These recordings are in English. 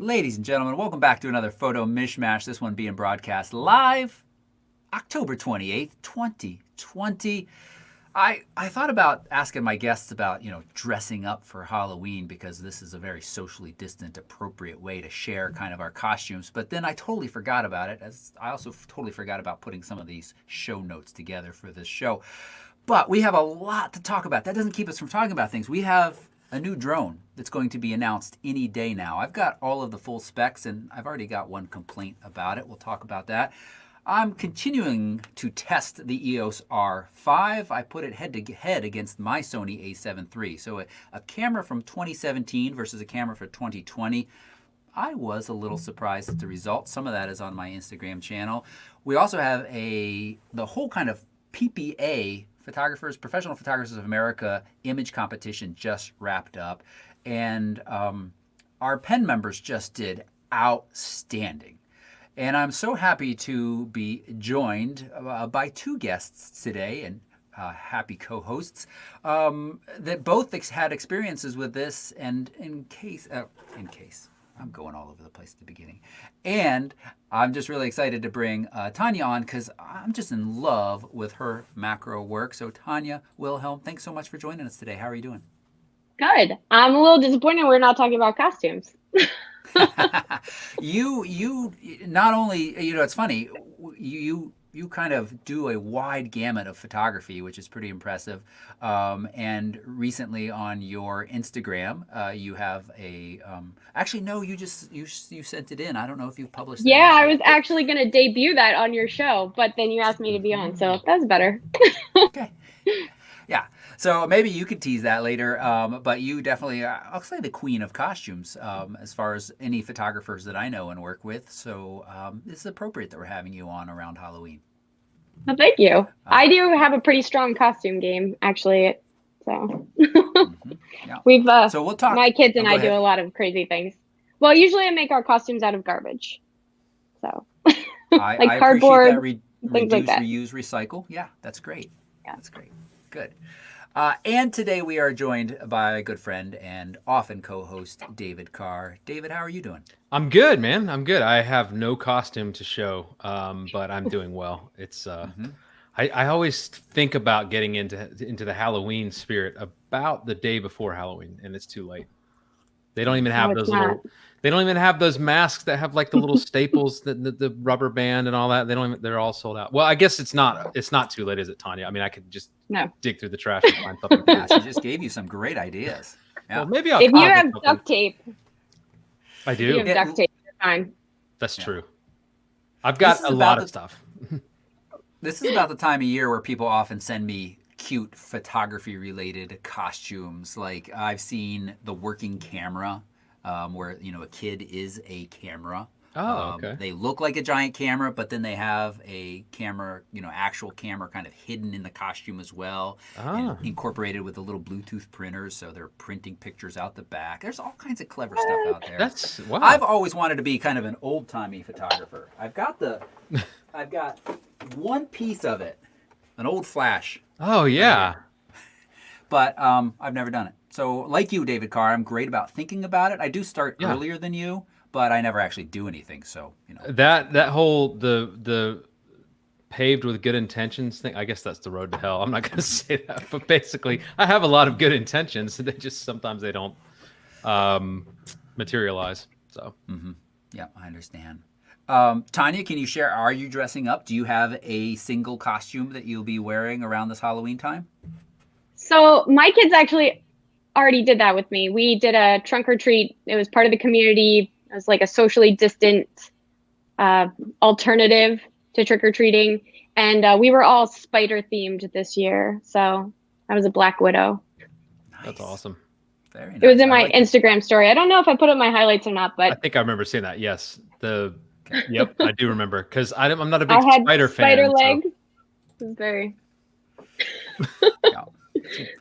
Ladies and gentlemen, welcome back to another Photo Mish Mash, this one being broadcast live October 28th, 2020. I thought about asking my guests about, dressing up for Halloween because this is a very socially distant, appropriate way to share kind of our costumes. But then I totally forgot about it, as I also totally forgot about putting some of these show notes together for this show. But we have a lot to talk about. That doesn't keep us from talking about things. We have a new drone that's going to be announced any day now. I've got all of the full specs, and I've already got one complaint about it. We'll talk about that. I'm continuing to test the EOS R5. I put it head-to-head against my Sony a7 III. So a camera from 2017 versus a camera for 2020. I was a little surprised at the results. Some of that is on my Instagram channel. We also have the whole kind of PPA Professional Photographers of America Image Competition just wrapped up, and our pen members just did outstanding. And I'm so happy to be joined by two guests today, and happy co-hosts that both had experiences with this. And in case, I'm going all over the place at the beginning. And I'm just really excited to bring Tanya on because I'm just in love with her macro work. So Tanya, Wilhelm, thanks so much for joining us today. How are you doing? Good. I'm a little disappointed we're not talking about costumes. You not only, it's funny, you kind of do a wide gamut of photography, which is pretty impressive. And recently on your Instagram, you have actually, no, you sent it in. I don't know if you've published that. Yeah, I was actually going to debut that on your show, but then you asked me to be on, so that's better. Okay. Yeah. So maybe you could tease that later, but you definitely, I'll say the queen of costumes as far as any photographers that I know and work with. So it's appropriate that we're having you on around Halloween. Well, thank you. I do have a pretty strong costume game, actually. So Yeah. So we'll talk. My kids and I do a lot of crazy things. Well, usually I make our costumes out of garbage. So like I cardboard, appreciate that. things like that. Reuse, recycle. Yeah, that's great. Yeah. That's great. Good. And today we are joined by a good friend and often co-host David Carr. David, how are you doing? I'm good, man. I'm good. I have no costume to show, but I'm doing well. It's I always think about getting into the Halloween spirit about the day before Halloween, and it's too late. They don't even have They don't even have those masks that have like the little staples, the rubber band and all that. They're all sold out. Well, I guess it's not too late, is it, Tanya? I mean, I could just dig through the trash and find something. Yeah, she just gave you some great ideas. Yeah. Well, maybe if you have duct tape. I do. If you have duct tape, you're fine. That's true. I've got a lot of stuff. This is about the time of year where people often send me cute photography-related costumes. Like I've seen the working camera. Where a kid is a camera. Oh, okay. They look like a giant camera, but then they have a camera, actual camera kind of hidden in the costume as well, and incorporated with a little Bluetooth printers, so they're printing pictures out the back. There's all kinds of clever stuff out there. Wow. I've always wanted to be kind of an old-timey photographer. I've got one piece of it, an old flash. Oh yeah. But I've never done it. So like you, David Carr, I'm great about thinking about it. I do start earlier than you, but I never actually do anything. So, That whole, the paved with good intentions thing, I guess that's the road to hell. I'm not going to say that, but basically I have a lot of good intentions. They just, sometimes they don't materialize. So, Yeah, I understand. Tanya, can you share, are you dressing up? Do you have a single costume that you'll be wearing around this Halloween time? So my kids actually already did that with me. We did a trunk or treat. It was part of the community. It was like a socially distant alternative to trick or treating. And we were all spider themed this year. So I was a Black Widow. Nice. That's awesome. Very nice. It was in my Instagram story. I don't know if I put up my highlights or not, but I think I remember seeing that. Yes. Yep, I do remember because I'm not a big spider fan. Spider legs. So. It was very.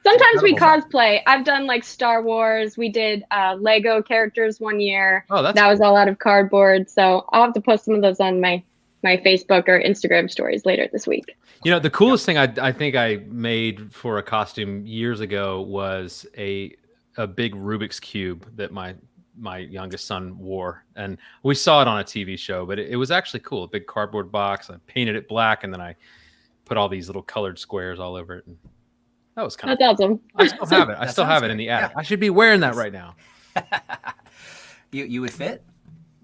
Sometimes we cosplay. I've done like Star Wars. We did Lego characters one year. Oh, that was all out of cardboard. So I'll have to post some of those on my Facebook or Instagram stories later this week. The coolest thing I think I made for a costume years ago was a big Rubik's Cube that my my youngest son wore, and we saw it on a TV show, but it was actually cool. A big cardboard box. I painted it black, and then I put all these little colored squares all over it. And that was kind That's awesome. I still have it. I That still have sounds it in great. the attic. Yeah. I should be wearing that right now. You would fit?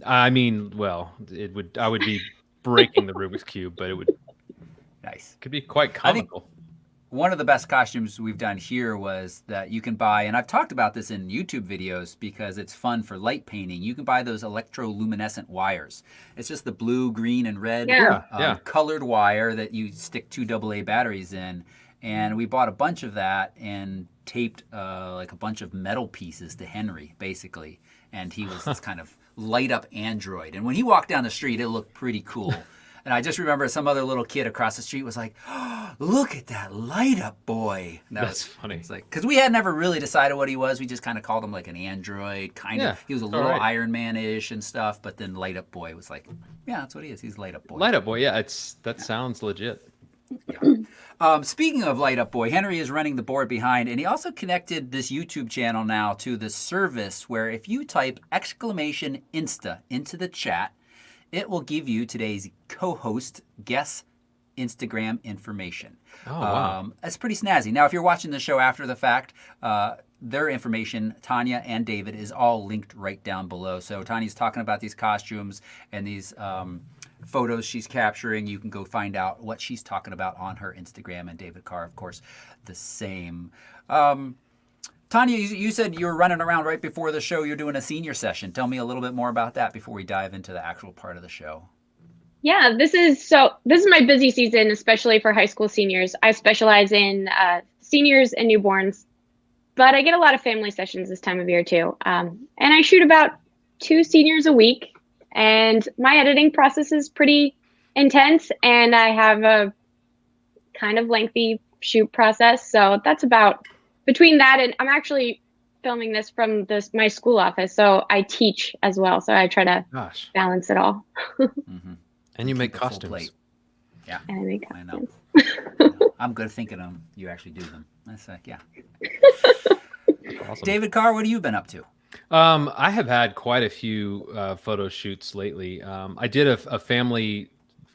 I mean, well, I would be breaking the Rubik's Cube, but it Nice. could be quite I think comical. one of the best costumes we've done here was that you can buy, and I've talked about this in YouTube videos because it's fun for light painting. You can buy those electroluminescent wires. It's just the blue, green, and red Yeah. colored wire that you stick 2 AA batteries in. And we bought a bunch of that and taped like a bunch of metal pieces to Henry, basically. And he was this kind of light up android. And when he walked down the street, it looked pretty cool. And I just remember some other little kid across the street was like, oh, look at that light up boy. And That's funny. It's like, because we had never really decided what he was. We just kind of called him like an android, kind of. He was a little Iron Man-ish and stuff, but then light up boy was like, yeah, that's what he is. He's light up boy. Light Up Boy, yeah, that sounds legit. Speaking of Light Up Boy, Henry is running the board behind, and he also connected this YouTube channel now to this service where if you type !Insta into the chat, it will give you today's co-host guest Instagram information. Oh, wow. That's pretty snazzy. Now, if you're watching the show after the fact, their information, Tanya and David, is all linked right down below. So Tanya's talking about these costumes and these photos she's capturing. You can go find out what she's talking about on her Instagram, and David Carr, of course, the same. Tanya, you said you were running around right before the show. You're doing a senior session. Tell me a little bit more about that before we dive into the actual part of the show. Yeah, this is my busy season, especially for high school seniors. I specialize in seniors and newborns, but I get a lot of family sessions this time of year too. And I shoot about 2 seniors a week. And my editing process is pretty intense, and I have a kind of lengthy shoot process. So that's about between that, and I'm actually filming this from my school office. So I teach as well. So I try to balance it all. Mm-hmm. And you make costumes. Yeah. And I make costumes. I know. I'm good at thinking them. You actually do them. That's like, yeah. Awesome. David Carr, what have you been up to? I have had quite a few photo shoots lately. I did a family,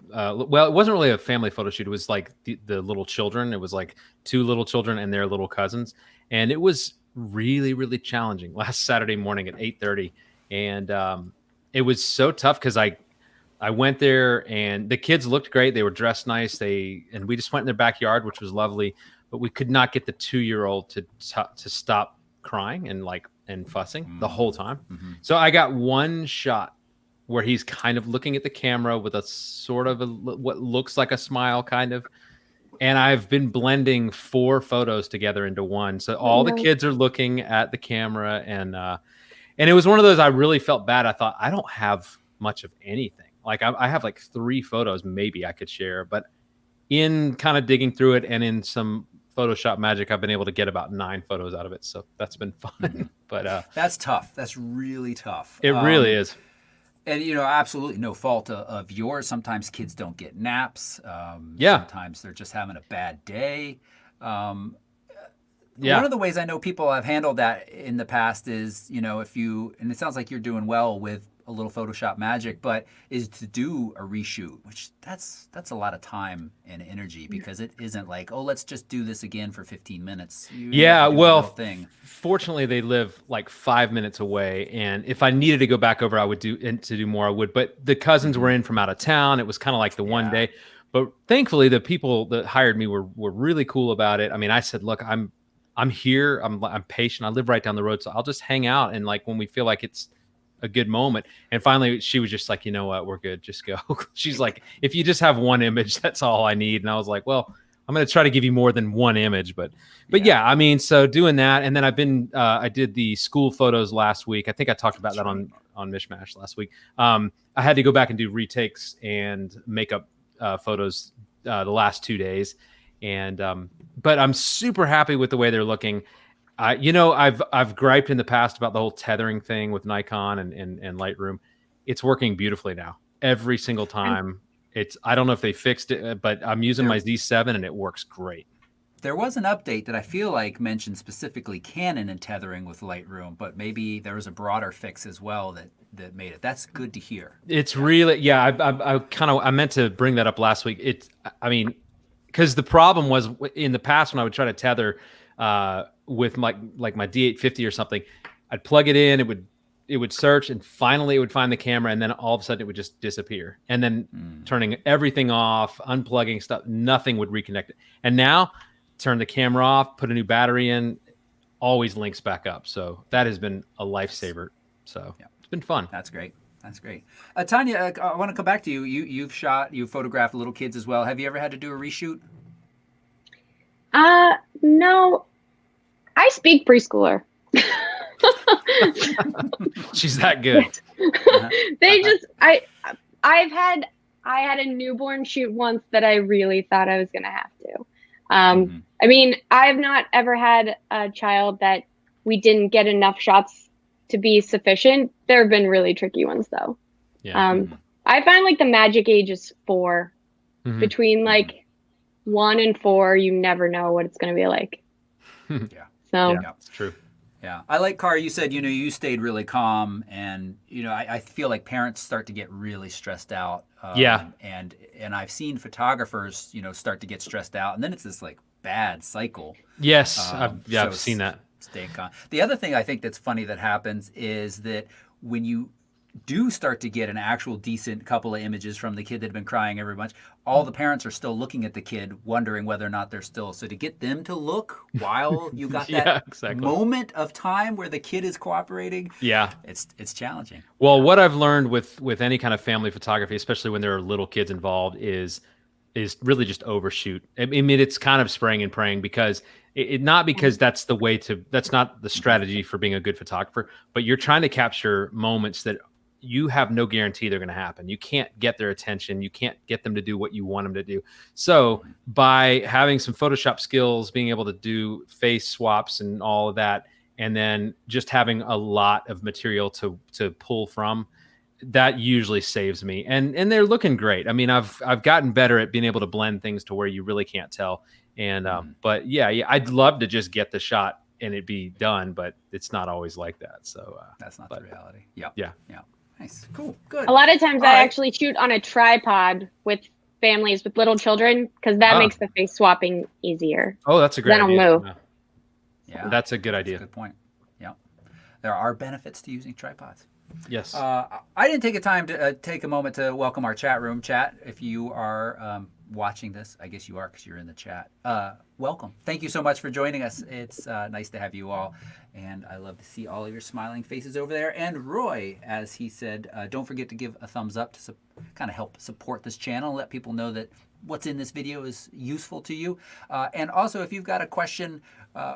well, it wasn't really a family photo shoot. It was like the little children. It was like 2 little children and their little cousins. And it was really, really challenging last Saturday morning at 8:30. And it was so tough because I went there and the kids looked great. They were dressed nice. And we just went in their backyard, which was lovely. But we could not get the 2-year-old to stop crying and fussing the whole time. Mm-hmm. So I got one shot where he's kind of looking at the camera with a sort of what looks like a smile kind of. And I've been blending 4 photos together into one. So all the kids are looking at the camera, and it was one of those I really felt bad. I thought, I don't have much of anything. Like I have like 3 photos maybe I could share, but in kind of digging through it and in some Photoshop magic, I've been able to get about 9 photos out of it. So that's been fun. But that's tough. That's really tough. It really is. And, absolutely no fault of yours. Sometimes kids don't get naps. Yeah. Sometimes they're just having a bad day. Yeah. One of the ways I know people have handled that in the past is, if you, and it sounds like you're doing well with a little Photoshop magic, but is to do a reshoot, which that's a lot of time and energy, because it isn't like, oh, let's just do this again for 15 minutes. Fortunately they live like 5 minutes away, and if I needed to go back over, I would do more, I would. But the cousins were in from out of town. It was kind of like the one day, but thankfully the people that hired me were really cool about it. I mean, I said, look, I'm here. I'm patient. I live right down the road, so I'll just hang out. And like when we feel like it's a good moment. And finally she was just like, you know what, we're good, just go. She's like, if you just have 1 image, that's all I need. And I was like, well, I'm going to try to give you more than 1 image, but yeah, I mean, so doing that. And then I've been, I did the school photos last week. I think I talked about that on Mish Mash last week. I had to go back and do retakes and makeup photos the last 2 days. And, but I'm super happy with the way they're looking. I've griped in the past about the whole tethering thing with Nikon and Lightroom. It's working beautifully now. Every single time. I don't know if they fixed it, but I'm using my Z7 and it works great. There was an update that I feel like mentioned specifically Canon and tethering with Lightroom, but maybe there was a broader fix as well that made it. That's good to hear. It's really, yeah. I meant to bring that up last week. I mean, because the problem was in the past when I would try to tether with my D850 or something, I'd plug it in, it would search, and finally it would find the camera, and then all of a sudden it would just disappear. And then turning everything off, unplugging stuff, nothing would reconnect it. And now turn the camera off, put a new battery in, always links back up. So that has been a lifesaver. So it's been fun. That's great. That's great. Tanya, I want to come back to you. You've photographed little kids as well. Have you ever had to do a reshoot? No. I speak preschooler. She's that good. I had a newborn shoot once that I really thought I was going to have to. I mean, I've not ever had a child that we didn't get enough shots to be sufficient. There have been really tricky ones though. Yeah. I find like the magic age is 4. Between like 1 and 4, you never know what it's going to be like. Yeah. So yeah, it's true. Yeah. I like, Carr, you said, you stayed really calm, and, I feel like parents start to get really stressed out. And I've seen photographers, start to get stressed out, and then it's this like bad cycle. Yes. I've seen that. Staying calm. The other thing I think that's funny that happens is that when you do start to get an actual decent couple of images from the kid that had been crying every bunch, all the parents are still looking at the kid, wondering whether or not they're still. So to get them to look while you got that moment of time where the kid is cooperating, it's challenging. Well, what I've learned with any kind of family photography, especially when there are little kids involved, is really just overshoot. I mean, it's kind of spraying and praying, because not because that's not the strategy for being a good photographer, but you're trying to capture moments that you have no guarantee they're going to happen. You can't get their attention. You can't get them to do what you want them to do. So by having some Photoshop skills, being able to do face swaps and all of that, and then just having a lot of material to pull from, that usually saves me. And they're looking great. I mean, I've gotten better at being able to blend things to where you really can't tell. And but yeah, I'd love to just get the shot and it be done, but it's not always like that. So that's not the reality. Yeah. Nice. Cool. Good. A lot of times I actually shoot on a tripod with families with little children, because that makes the face swapping easier. Oh, that's a great idea. Then I'll move. Yeah. That's a good idea. That's a good point. Yeah. There are benefits to using tripods. Yes. I didn't take take a moment to welcome our chat room. Chat, if you are watching this, I guess you are because you're in the chat. Welcome. Thank you so much for joining us. It's nice to have you all. And I love to see all of your smiling faces over there. And Roy, as he said, don't forget to give a thumbs up to kind of help support this channel, let people know that what's in this video is useful to you. And also, if you've got a question,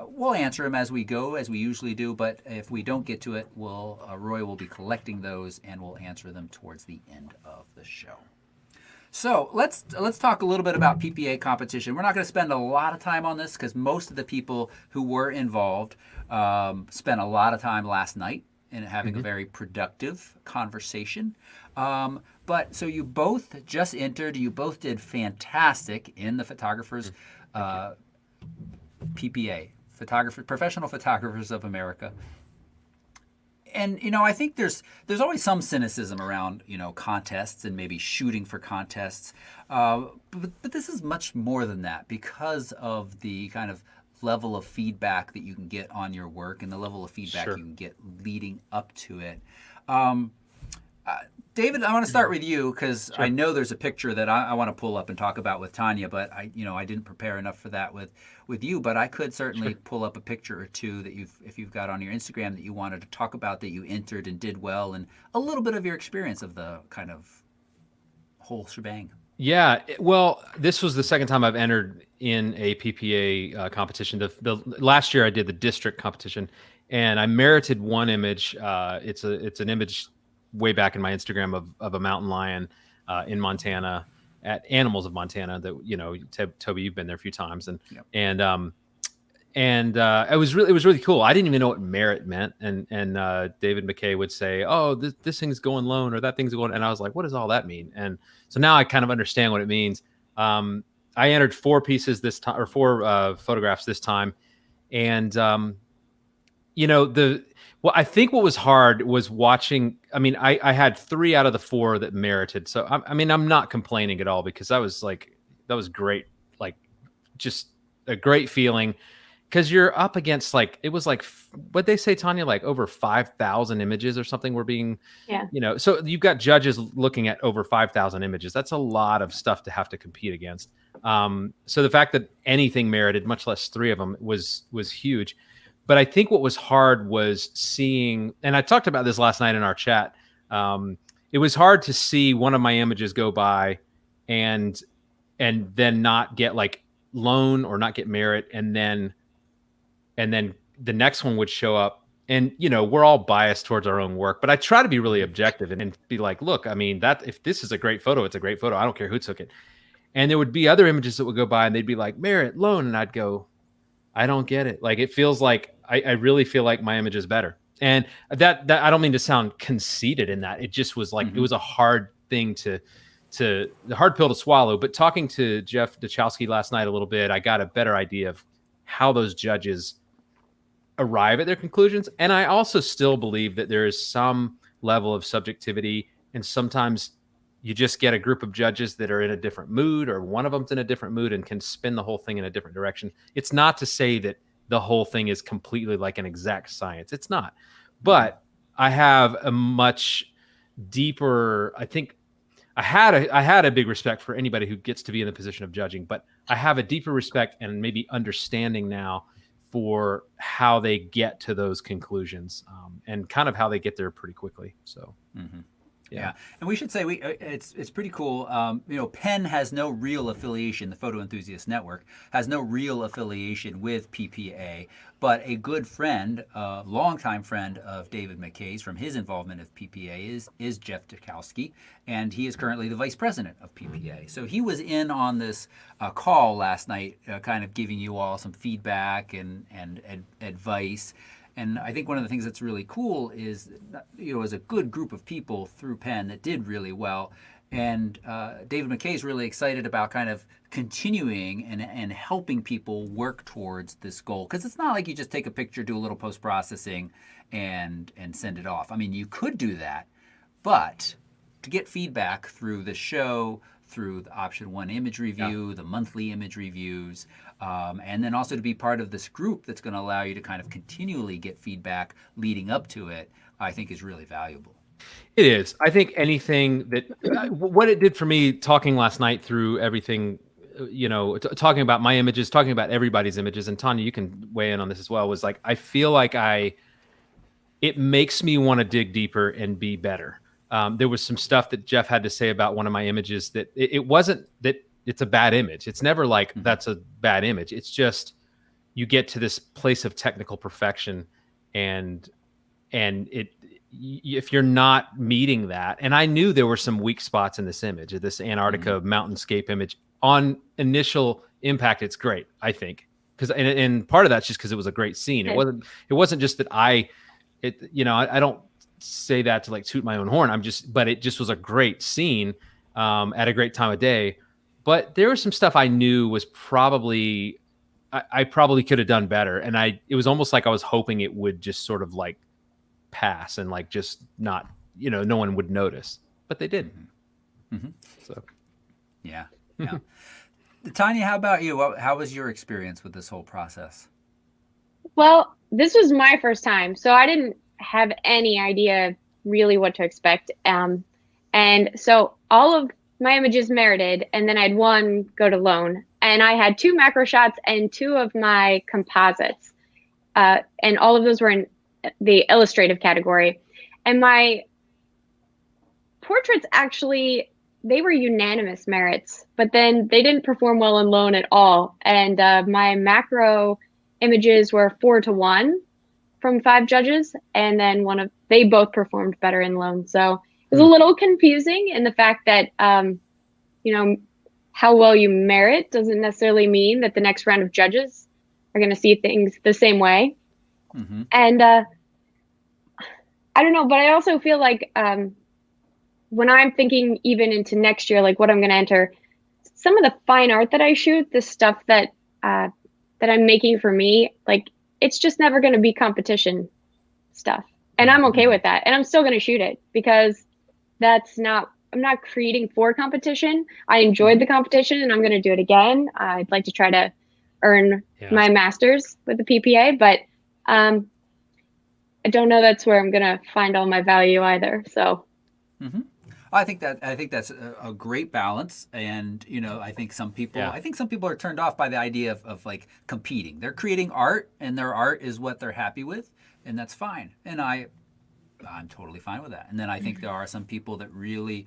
we'll answer them as we go, as we usually do. But if we don't get to it, Roy will be collecting those, and we'll answer them towards the end of the show. So let's talk a little bit about PPA competition. We're not going to spend a lot of time on this because most of the people who were involved spent a lot of time last night in having a very productive conversation. But so you both just entered. You both did fantastic in the photographers PPA, Professional Photographers of America. And, I think there's always some cynicism around, contests and maybe shooting for contests. But this is much more than that because of the kind of level of feedback that you can get on your work and the level of feedback you can get leading up to it. David, I want to start with you because I know there's a picture that I want to pull up and talk about with Tanya, but I didn't prepare enough for that with you. But I could certainly pull up a picture or two that if you've got on your Instagram that you wanted to talk about that you entered and did well, and a little bit of your experience of the kind of whole shebang. Yeah, well, this was the second time I've entered in a PPA competition. The last year I did the district competition, and I merited one image. It's an image way back in my Instagram of a mountain lion in Montana at Animals of Montana that, Toby, you've been there a few times. And, it was really cool. I didn't even know what merit meant. And David McKay would say, oh, this thing's going lone or that thing's going. And I was like, what does all that mean? And so now I kind of understand what it means. I entered 4 pieces this time, or 4 photographs this time, and you know, I think what was hard was watching. I mean, I had 3 out of the 4 that merited. So I mean, I'm not complaining at all, because that was great, like just a great feeling, because you're up against, like, it was like, what they say, Tanya, like over 5,000 images or something were being, Yeah. you know, so you've got judges looking at over 5,000 images. That's a lot of stuff to have to compete against. So the fact that anything merited, much less 3 of them, was huge. But I think what was hard was seeing, and I talked about this last night in our chat. It was hard to see one of my images go by and then not get like loan or not get merit, and then the next one would show up. And, you know, we're all biased towards our own work, but I try to be really objective and be like, look, I mean, that if this is a great photo, it's a great photo. I don't care who took it. And there would be other images that would go by and they'd be like, merit, loan. And I'd go, I don't get it. Like, it feels like I really feel like my image is better. And that I don't mean to sound conceited in that. It just was like, it was a hard thing the hard pill to swallow. But talking to Jeff Dachowski last night a little bit, I got a better idea of how those judges arrive at their conclusions. And I also still believe that there is some level of subjectivity, and sometimes you just get a group of judges that are in a different mood, or one of them's in a different mood and can spin the whole thing in a different direction. It's not to say that the whole thing is completely like an exact science. It's not. But I have a much deeper, I think I had a big respect for anybody who gets to be in the position of judging, but I have a deeper respect and maybe understanding now for how they get to those conclusions, and kind of how they get there pretty quickly. So, Yeah, and we should say it's pretty cool. You know, Penn has no real affiliation. The Photo Enthusiast Network has no real affiliation with PPA, but a good friend, longtime friend of David McKay's from his involvement of PPA is Jeff Dachowski, and he is currently the vice president of PPA. So he was in on this call last night, kind of giving you all some feedback and advice. And I think one of the things that's really cool is, you know, as a good group of people through Penn that did really well. And David McKay is really excited about kind of continuing and helping people work towards this goal. Because it's not like you just take a picture, do a little post-processing, and send it off. I mean, you could do that, but to get feedback through the show, through the Option 1 image review, the monthly image reviews, and then also to be part of this group that's going to allow you to kind of continually get feedback leading up to it, I think is really valuable. It is. I think anything that, what it did for me talking last night through everything, you know, talking about my images, talking about everybody's images, and Tanya, you can weigh in on this as well, was like, I feel like it makes me want to dig deeper and be better. There was some stuff that Jeff had to say about one of my images that it wasn't that it's a bad image. It's never like that's a bad image. It's just you get to this place of technical perfection, and if you're not meeting that, and I knew there were some weak spots in this image, this Antarctica mountainscape image. On initial impact, it's great, I think, because and part of that's just because it was a great scene. It wasn't just that I don't say that to like toot my own horn. But it just was a great scene at a great time of day. But there was some stuff I knew was probably, I probably could have done better. And it was almost like I was hoping it would just sort of like pass and like just not, you know, no one would notice, but they did. So, yeah. Tanya, how about you? How was your experience with this whole process? Well, this was my first time, so I didn't have any idea really what to expect. And so all of my images merited, and then I had one go to loan, and I had 2 macro shots and 2 of my composites, and all of those were in the illustrative category. And my portraits, actually, they were unanimous merits, but then they didn't perform well in loan at all. And my macro images were 4-1 from 5 judges, and then they both performed better in loan. So it was a little confusing in the fact that, you know, how well you merit doesn't necessarily mean that the next round of judges are going to see things the same way. And I don't know, but I also feel like when I'm thinking even into next year, like what I'm going to enter, some of the fine art that I shoot, the stuff that that I'm making for me, like it's just never going to be competition stuff. And I'm okay with that. And I'm still going to shoot it because I'm not creating for competition. I enjoyed the competition and I'm going to do it again. I'd like to try to earn my master's with the PPA, but I don't know that's where I'm going to find all my value either. So I think that's a great balance, and I think some people are turned off by the idea of like competing. They're creating art, and their art is what they're happy with, and that's fine. And I'm totally fine with that. And then I think there are some people that really,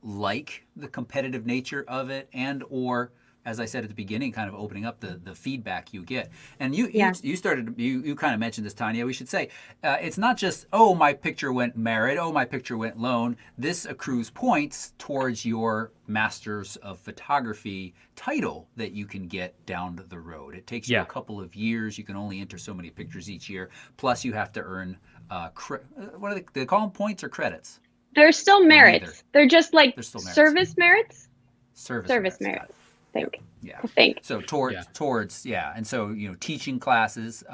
like the competitive nature of it, and or, as I said at the beginning, kind of opening up the feedback you get. And you kind of mentioned this, Tanya. We should say it's not just, oh, my picture went merit, oh, my picture went lone. This accrues points towards your Masters of Photography title that you can get down the road. It takes you a couple of years. You can only enter so many pictures each year. Plus, you have to earn what do they call them? Points or credits? They're still merits. They're just like service merits. Service merits. I think. So towards and so teaching classes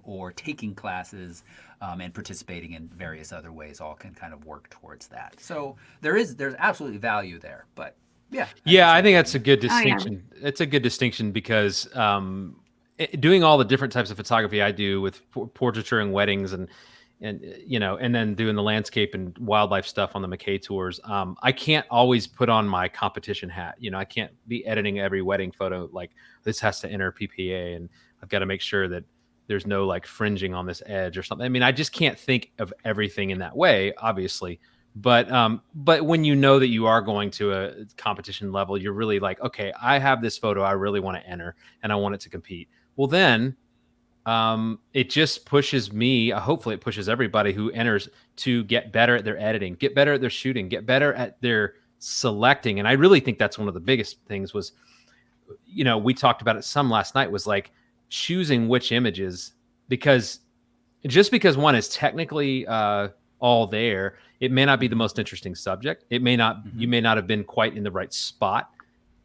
or taking classes and participating in various other ways all can kind of work towards that. So there's absolutely value there, but I think that's a good distinction. It's a good distinction because doing all the different types of photography I do with portraiture and weddings and then doing the landscape and wildlife stuff on the McKay tours. I can't always put on my competition hat. I can't be editing every wedding photo. Like this has to enter PPA and I've got to make sure that there's no like fringing on this edge or something. I mean, I just can't think of everything in that way, obviously. But when you know that you are going to a competition level, you're really like, okay, I have this photo I really want to enter and I want it to compete. Well, then it just pushes me, hopefully it pushes everybody who enters to get better at their editing, get better at their shooting, get better at their selecting. And I really think that's one of the biggest things was, we talked about it some last night, was like choosing which images, because just because one is technically all there, it may not be the most interesting subject. It may not, you may not have been quite in the right spot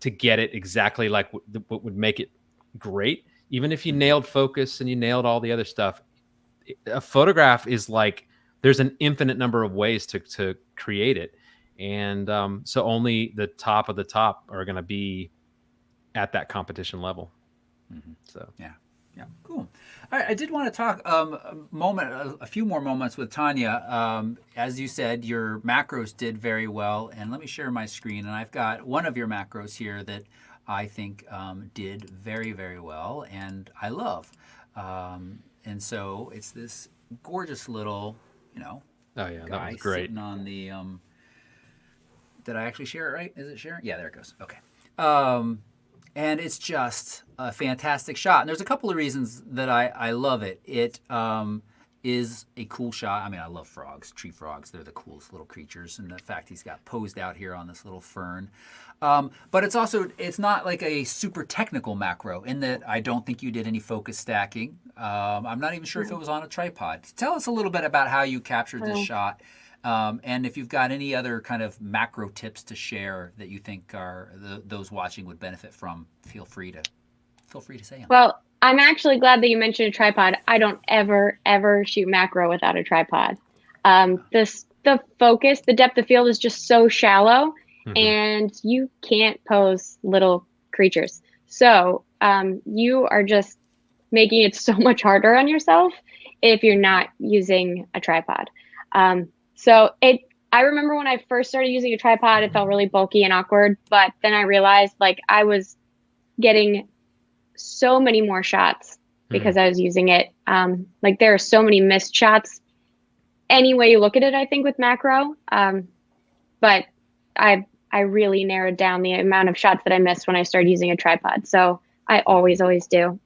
to get it exactly like what would make it great. Even if you nailed focus and you nailed all the other stuff, a photograph is like, there's an infinite number of ways to create it. And so only the top of the top are going to be at that competition level. So, yeah, cool. All right, I did want to talk a few more moments with Tanya. As you said, your macros did very well. And let me share my screen. And I've got one of your macros here that I think did very, very well, and I love. And so it's this gorgeous little, guy that was great. Sitting on the. Did I actually share it right? Is it sharing? Yeah, there it goes. Okay. And it's just a fantastic shot. And there's a couple of reasons that I love it. It is a cool shot. I mean, I love frogs, tree frogs. They're the coolest little creatures. And the fact he's got posed out here on this little fern. But it's not like a super technical macro in that I don't think you did any focus stacking. I'm not even sure if it was on a tripod. Tell us a little bit about how you captured this shot. And if you've got any other kind of macro tips to share that you think those watching would benefit from, feel free to say them. Well, I'm actually glad that you mentioned a tripod. I don't ever shoot macro without a tripod. The focus, the depth of field is just so shallow, and you can't pose little creatures. So you are just making it so much harder on yourself if you're not using a tripod. I remember when I first started using a tripod, it felt really bulky and awkward, but then I realized like I was getting so many more shots because I was using it. Like there are so many missed shots any way you look at it, I think, with macro. But I really narrowed down the amount of shots that I missed when I started using a tripod. So I always do.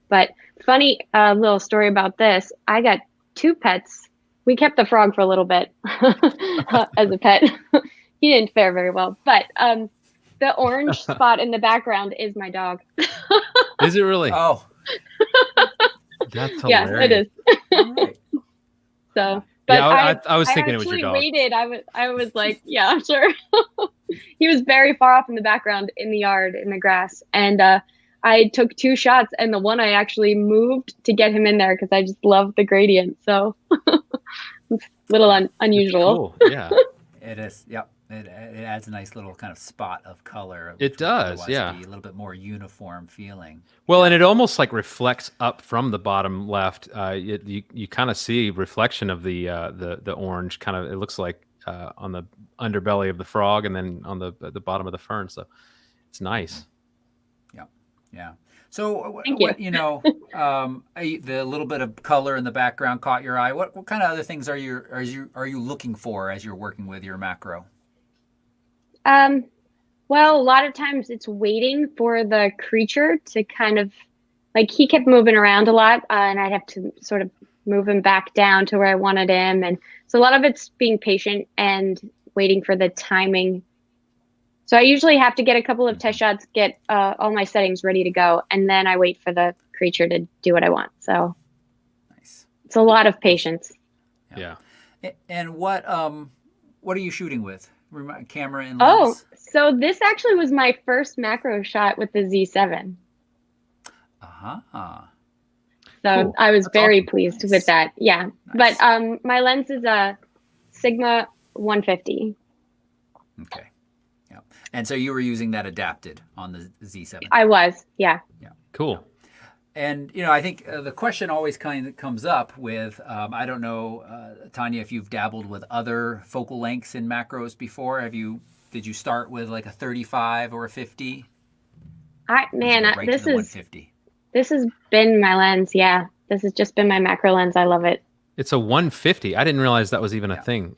But funny little story about this, I got 2 pets. We kept the frog for a little bit as a pet. He didn't fare very well, but the orange spot in the background is my dog. Is it really? Oh, that's hilarious. Yeah, it is. All right. So But Yeah, I was thinking it was your actually dog. waited. I was like, yeah, sure. He was very far off in the background in the yard in the grass, and I took 2 shots, and the one I actually moved to get him in there because I just love the gradient. So it's a little unusual. Cool. Yeah. It is. Yep. It adds a nice little kind of spot of color. It Which would does, otherwise yeah. be a little bit more uniform feeling. Well, and it almost like reflects up from the bottom left. You kind of see reflection of the orange. Kind of, it looks like on the underbelly of the frog, and then on the bottom of the fern. So it's nice. Yeah. Yeah. So Thank what you. the little bit of color in the background caught your eye. What kind of other things are you looking for as you're working with your macro? Well, a lot of times it's waiting for the creature to kind of, like, he kept moving around a lot, and I'd have to sort of move him back down to where I wanted him. And so a lot of it's being patient and waiting for the timing. So I usually have to get a couple of test shots, get all my settings ready to go, and then I wait for the creature to do what I want. So Nice. it's a lot of patience. Yeah. And what are you shooting with? Camera and Oh, lens? so this actually was my first macro shot with the Z7. Uh-huh. So Cool. I was That's very awesome. pleased Nice. with that. Yeah. Nice. But my lens is a Sigma 150. Okay. Yeah. And so you were using that adapted on the Z7. I was, yeah. Cool. And, I think the question always kind of comes up with, I don't know, Tanya, if you've dabbled with other focal lengths in macros before. Did you start with like a 35 or a 50? Right to the 150? This has been my lens. Yeah. This has just been my macro lens. I love it. It's a 150. I didn't realize that was even a thing.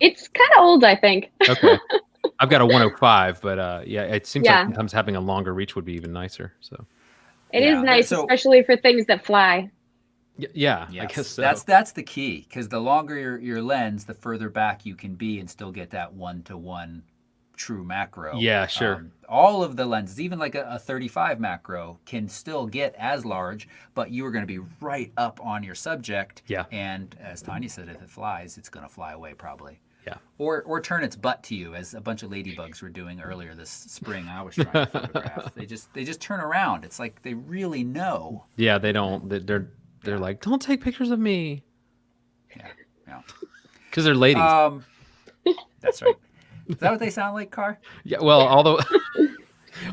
It's kind of old, I think. Okay. I've got a 105, but yeah, it seems like Yeah. sometimes having a longer reach would be even nicer. So It is nice, So, especially for things that fly. yeah, yes, I guess so. that's the key, because the longer your lens, the further back you can be and still get that 1-to-1 true macro. Yeah, sure. All of the lenses, even like a 35 macro, can still get as large, but you are going to be right up on your subject. Yeah. And as Tanya said, if it flies, it's going to fly away probably. Yeah. Or turn its butt to you, as a bunch of ladybugs were doing earlier this spring. I was trying to photograph. They just turn around. It's like they really know. Yeah, they don't. They're like, don't take pictures of me. Yeah. Because they're ladies. That's right. Is that what they sound like, Carr? Yeah. Well, all the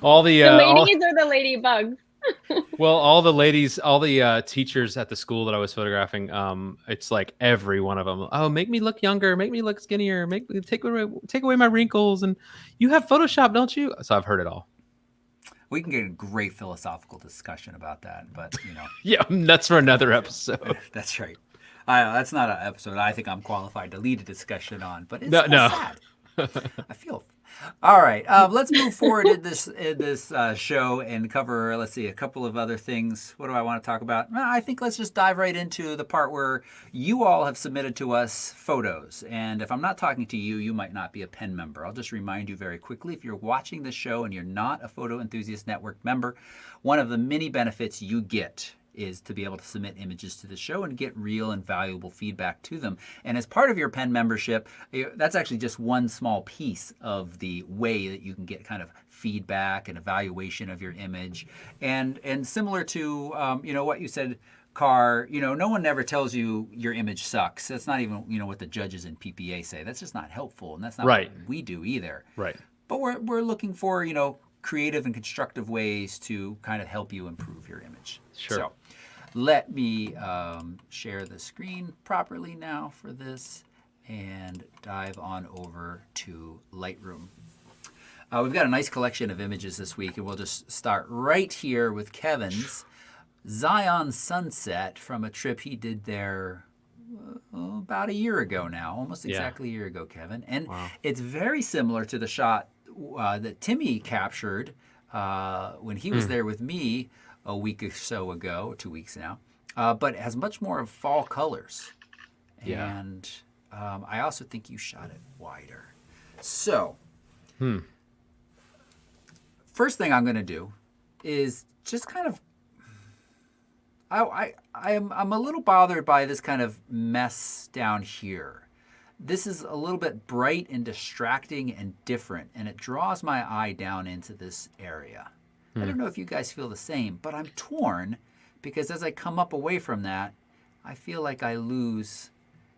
The ladies or the ladybugs? all the ladies, all the teachers at the school that I was photographing, it's like every one of them. Oh, make me look younger, make me look skinnier, take away my wrinkles, and you have Photoshop, don't you? So I've heard it all. We can get a great philosophical discussion about that, but Yeah, that's for another episode. That's right. That's not an episode I think I'm qualified to lead a discussion on, but it's No. sad. I feel. All right, let's move forward in this show and cover, let's see, a couple of other things. What do I want to talk about? Well, I think let's just dive right into the part where you all have submitted to us photos. And if I'm not talking to you, you might not be a PEN member. I'll just remind you very quickly, if you're watching the show and you're not a Photo Enthusiast Network member, one of the many benefits you get is to be able to submit images to the show and get real and valuable feedback to them. And as part of your PEN membership, that's actually just one small piece of the way that you can get kind of feedback and evaluation of your image. And similar to what you said, Carr, no one ever tells you your image sucks. That's not even what the judges in PPA say. That's just not helpful, and that's not Right. what we do either. Right. But we're looking for creative and constructive ways to kind of help you improve your image. Sure. So let me share the screen properly now for this and dive on over to Lightroom. We've got a nice collection of images this week, and we'll just start right here with Kevin's Zion sunset from a trip he did there about a year ago now, almost exactly a year ago, Kevin. And it's very similar to the shot that Timmy captured when he was there with me a week or so ago, 2 weeks now, but it has much more of fall colors. Yeah. And I also think you shot it wider. So, first thing I'm going to do is just kind of, I'm a little bothered by this kind of mess down here. This is a little bit bright and distracting and different, and it draws my eye down into this area. I don't know if you guys feel the same, but I'm torn because as I come up away from that, I feel like I lose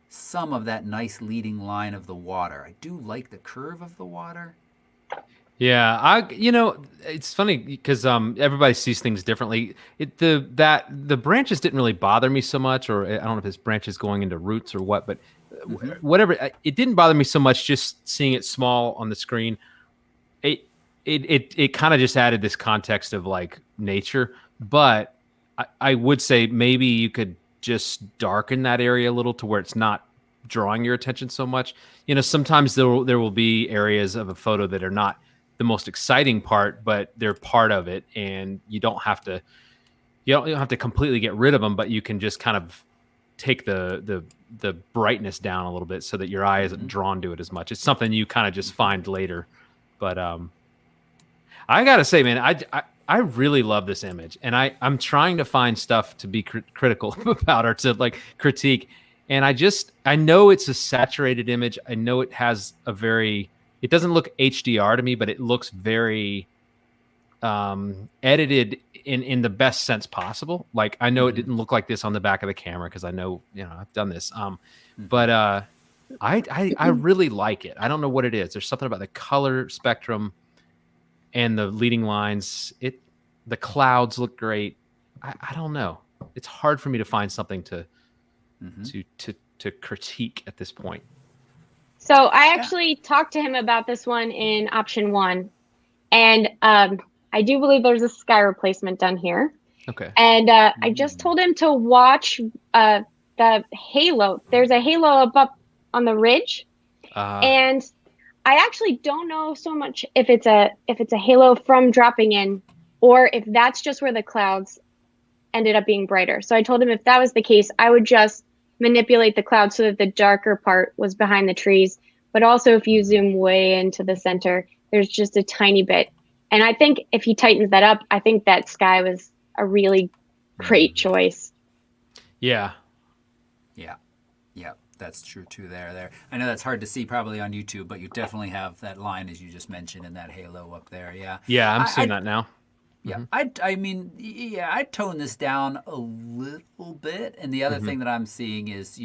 some of that nice leading line of the water. I do like the curve of the water. Yeah, it's funny because everybody sees things differently. The branches didn't really bother me so much, or I don't know if it's branches going into roots or what, but whatever. It didn't bother me so much just seeing it small on the screen. It kind of just added this context of like nature, but I would say maybe you could just darken that area a little to where it's not drawing your attention so much. Sometimes there will be areas of a photo that are not the most exciting part, but they're part of it, and you don't have to completely get rid of them, but you can just kind of take the brightness down a little bit so that your eye isn't drawn to it as much. It's something you kind of just find later. But I gotta say, man, I really love this image, and I'm trying to find stuff to be critical about or to like critique. And I know it's a saturated image. I know it has it doesn't look HDR to me, but it looks very edited in the best sense possible. Like I know it didn't look like this on the back of the camera because I know, I've done this. But I really like it. I don't know what it is. There's something about the color spectrum and the leading lines. The clouds look great. I don't know. It's hard for me to find something to critique at this point. So I actually talked to him about this one in option 1, and I do believe there's a sky replacement done here. Okay. And I just told him to watch the halo. There's a halo up on the ridge, and I actually don't know so much if it's a halo from dropping in, or if that's just where the clouds ended up being brighter. So I told him if that was the case, I would just manipulate the clouds so that the darker part was behind the trees. But also if you zoom way into the center, there's just a tiny bit. And I think if he tightens that up, I think that sky was a really great choice. Yeah. That's true too there. I know that's hard to see probably on YouTube, but you definitely have that line as you just mentioned and that halo up there. Yeah, I'm seeing that now. Yeah, I'd tone this down a little bit. And the other thing that I'm seeing is,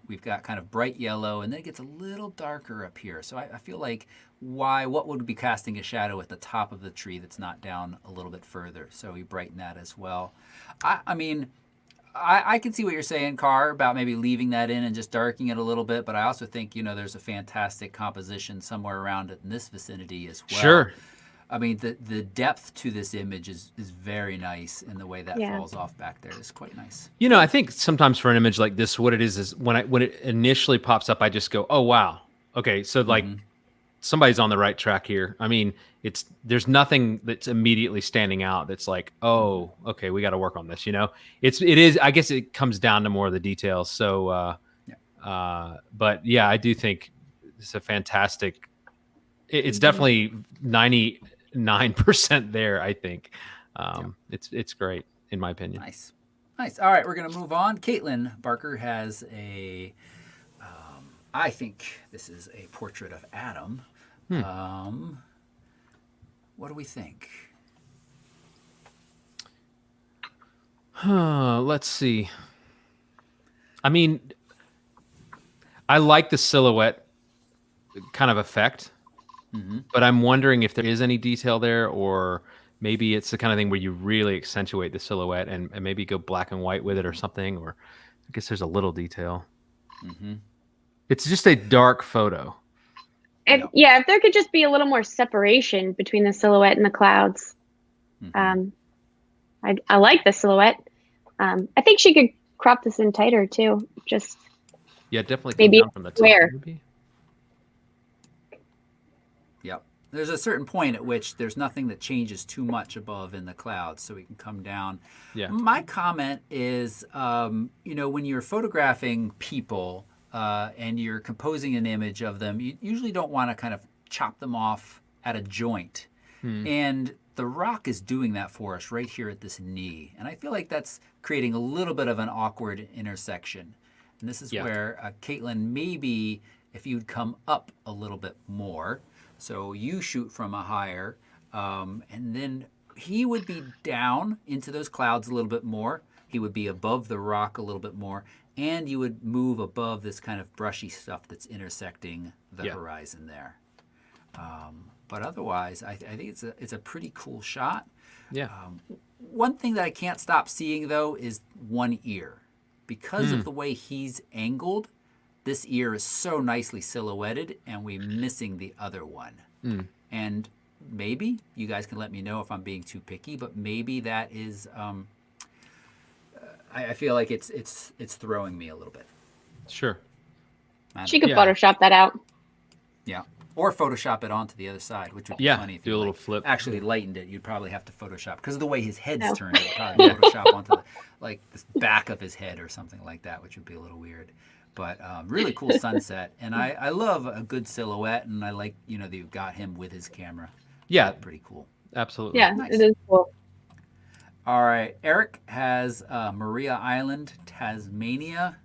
we've got kind of bright yellow and then it gets a little darker up here. So I feel like what would be casting a shadow at the top of the tree that's not down a little bit further? So we brighten that as well. I can see what you're saying, Carr, about maybe leaving that in and just darkening it a little bit. But I also think, there's a fantastic composition somewhere around it in this vicinity as well. Sure. I mean, the depth to this image is very nice, and the way that falls off back there is quite nice. I think sometimes for an image like this, what it is when it initially pops up, I just go, oh, wow. Okay, so like somebody's on the right track here. I mean, there's nothing that's immediately standing out that's like, oh, okay, we got to work on this. It is. I guess it comes down to more of the details. So, but yeah, I do think it's a fantastic. It's definitely 99% there. I think it's great in my opinion. Nice. All right, we're gonna move on. Caitlin Barker has I think this is a portrait of Adam. What do we think? Let's see. I mean, I like the silhouette kind of effect, but I'm wondering if there is any detail there, or maybe it's the kind of thing where you really accentuate the silhouette and maybe go black and white with it or something, or I guess there's a little detail. It's just a dark photo. And if there could just be a little more separation between the silhouette and the clouds. I like the silhouette. I think she could crop this in tighter too. Just definitely maybe come down from the top. Maybe. Yep. There's a certain point at which there's nothing that changes too much above in the clouds, so we can come down. Yeah. My comment is, when you're photographing people and you're composing an image of them, you usually don't want to kind of chop them off at a joint. And the rock is doing that for us right here at this knee. And I feel like that's creating a little bit of an awkward intersection. And this is where, Caitlin, maybe if you'd come up a little bit more, so you shoot from a higher, and then he would be down into those clouds a little bit more. He would be above the rock a little bit more, and you would move above this kind of brushy stuff that's intersecting the horizon there. But otherwise, I think it's a pretty cool shot. Yeah. One thing that I can't stop seeing, though, is one ear. Because of the way he's angled, this ear is so nicely silhouetted, and we're missing the other one. And maybe, you guys can let me know if I'm being too picky, but maybe that is, I feel like it's throwing me a little bit. Sure. She could Photoshop that out. Yeah. Or Photoshop it onto the other side, which would be funny. If do you a little flip. Actually lightened it, you'd probably have to Photoshop. Because of the way his head's turned, it would probably Photoshop onto the back of his head or something like that, which would be a little weird. But really cool sunset. And I love a good silhouette, and I like, that you've got him with his camera. Yeah. Pretty cool. Absolutely. Yeah, Nice. it is cool. All right. Eric has Maria Island, Tasmania.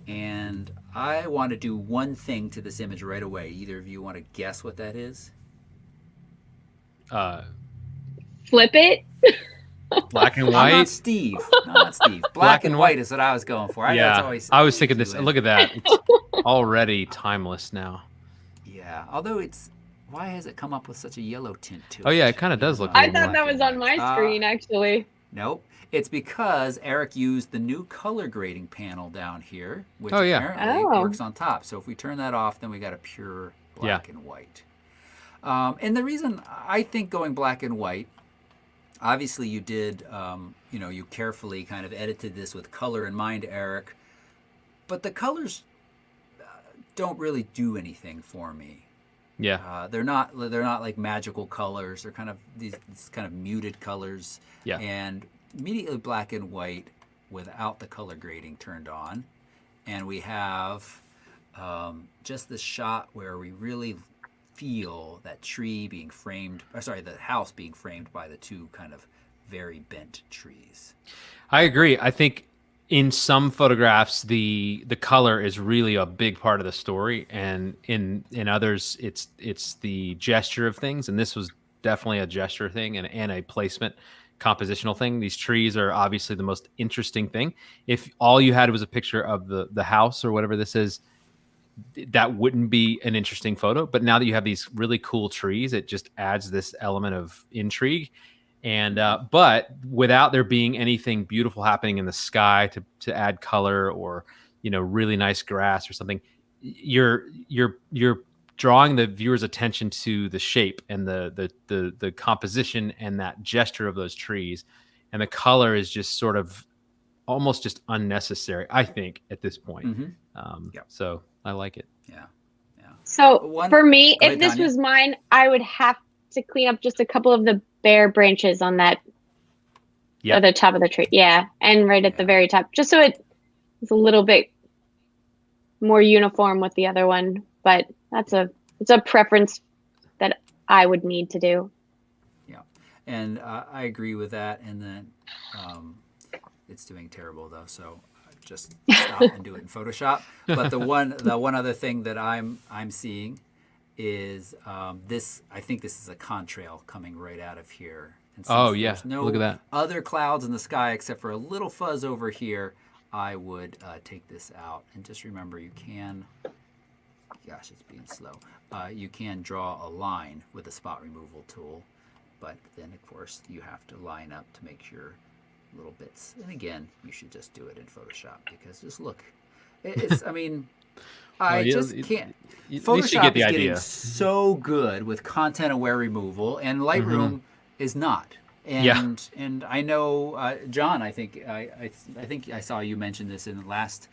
And I want to do one thing to this image right away. Either of you want to guess what that is? Flip it. Black and I'm not white. Steve. No, not Steve. Black and white is what I was going for. I know it's always I was thinking this. Look at that. It's already timeless now. Yeah. Although why has it come up with such a yellow tint to it? Oh yeah, it kind of does look. I thought that was on my screen, actually. Nope. It's because Eric used the new color grading panel down here, which Oh, yeah. apparently works on top. So if we turn that off, then we got a pure black and white. And the reason I think going black and white, obviously you did, you carefully kind of edited this with color in mind, Eric, but the colors don't really do anything for me. Yeah. They're not like magical colors. They're kind of these kind of muted colors. Yeah. And immediately black and white without the color grading turned on. And we have just this shot where we really feel that tree being framed, the house being framed by the two kind of very bent trees. I agree. I think in some photographs, the color is really a big part of the story, and in others, it's the gesture of things. And this was definitely a gesture thing and a placement compositional thing. These trees are obviously the most interesting thing. If all you had was a picture of the house or whatever this is, that wouldn't be an interesting photo. But now that you have these really cool trees, it just adds this element of intrigue. And but without there being anything beautiful happening in the sky to add color, or really nice grass or something, you're drawing the viewer's attention to the shape and the composition and that gesture of those trees, and the color is just sort of almost just unnecessary, I think, at this point. So I like it. Yeah. So for me, Go if ahead, this Tanya. was mine, I would have to clean up just a couple of the bare branches on that at the top of the tree. Yeah, and right at the very top, just so it's a little bit more uniform with the other one. But it's a preference that I would need to do. Yeah, and I agree with that. And then it's doing terrible though, so just stop and do it in Photoshop. But the one other thing that I'm seeing is this. I think this is a contrail coming right out of here. And since there's no look at that. other clouds in the sky except for a little fuzz over here, I would take this out. And just remember, you can. Gosh, it's being slow. You can draw a line with a spot removal tool, but then of course you have to line up to make sure little bits. And again, you should just do it in Photoshop, because just look. I mean, I just can't. Photoshop is getting so good with content aware removal, and Lightroom is not. And I know, John, I think I saw you mention this in the last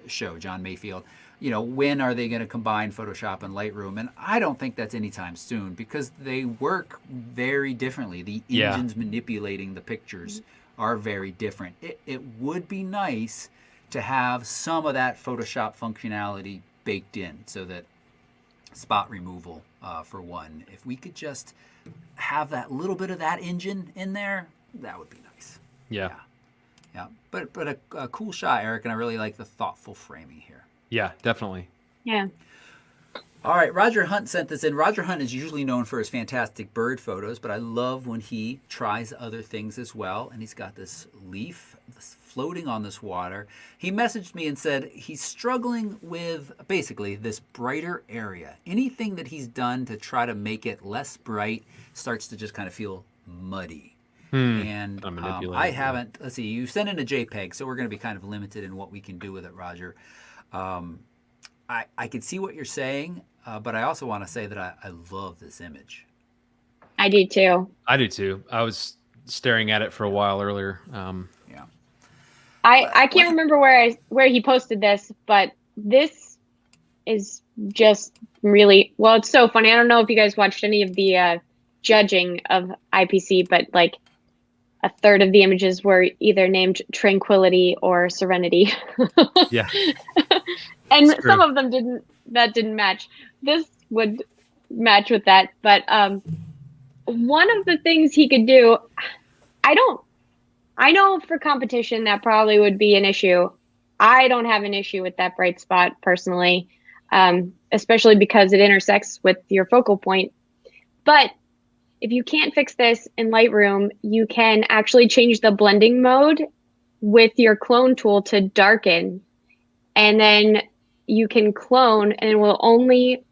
show, John Mayfield. When are they going to combine Photoshop and Lightroom? And I don't think that's anytime soon, because they work very differently. The engines manipulating the pictures are very different. It would be nice to have some of that Photoshop functionality baked in, so that spot removal for one. If we could just have that little bit of that engine in there, that would be nice. Yeah. Yeah. But a cool shot, Eric, and I really like the thoughtful framing here. Yeah, definitely. Yeah. All right, Roger Hunt sent this in. Roger Hunt is usually known for his fantastic bird photos, but I love when he tries other things as well. And he's got this leaf floating on this water. He messaged me and said he's struggling with basically this brighter area. Anything that he's done to try to make it less bright starts to just kind of feel muddy. And I haven't, let's see, you sent in a JPEG, so we're going to be kind of limited in what we can do with it, Roger. I can see what you're saying, but I also want to say that I love this image. I do too. I do too. I was staring at it for a while earlier. Yeah. I can't remember where he posted this, but this is just really, well, it's so funny. I don't know if you guys watched any of the judging of IPC, but like a third of the images were either named Tranquility or Serenity. Yeah. And some of them didn't match. This would match with that. But one of the things he could do, I know for competition that probably would be an issue. I don't have an issue with that bright spot personally, especially because it intersects with your focal point. But if you can't fix this in Lightroom, you can actually change the blending mode with your clone tool to darken. And then you can clone, and it will only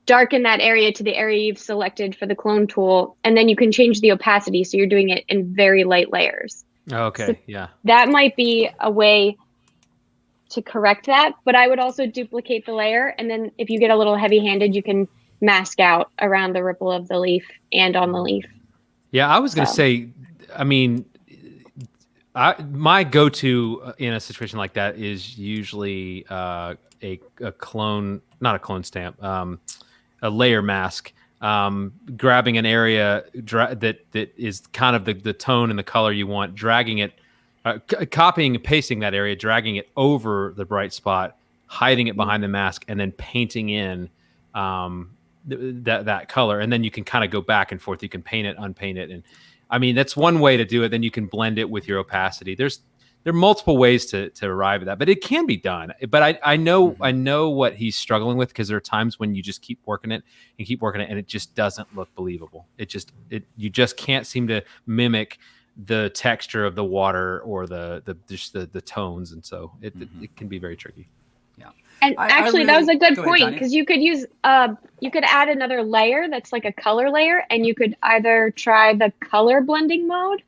darken that area to the area you've selected for the clone tool. And then you can change the opacity, so you're doing it in very light layers. Okay, So yeah. that might be a way to correct that, but I would also duplicate the layer. And then if you get a little heavy-handed, you can mask out around the ripple of the leaf and on the leaf. Yeah, I was going to say, I mean, my go-to in a situation like that is usually a clone, not a clone stamp, a layer mask, grabbing an area that is kind of the tone and the color you want, dragging it, copying and pasting that area, dragging it over the bright spot, hiding it behind the mask, and then painting in that color. And then you can kind of go back and forth. You can paint it, unpaint it. And I mean, that's one way to do it. Then you can blend it with your opacity. There are multiple ways to arrive at that, but it can be done. But I know what he's struggling with, because there are times when you just keep working it, and it just doesn't look believable. You just can't seem to mimic the texture of the water or the tones, and so it can be very tricky. Yeah. And actually, that was a good point, Tanya. because you could use you could add another layer that's like a color layer, and you could either try the color blending mode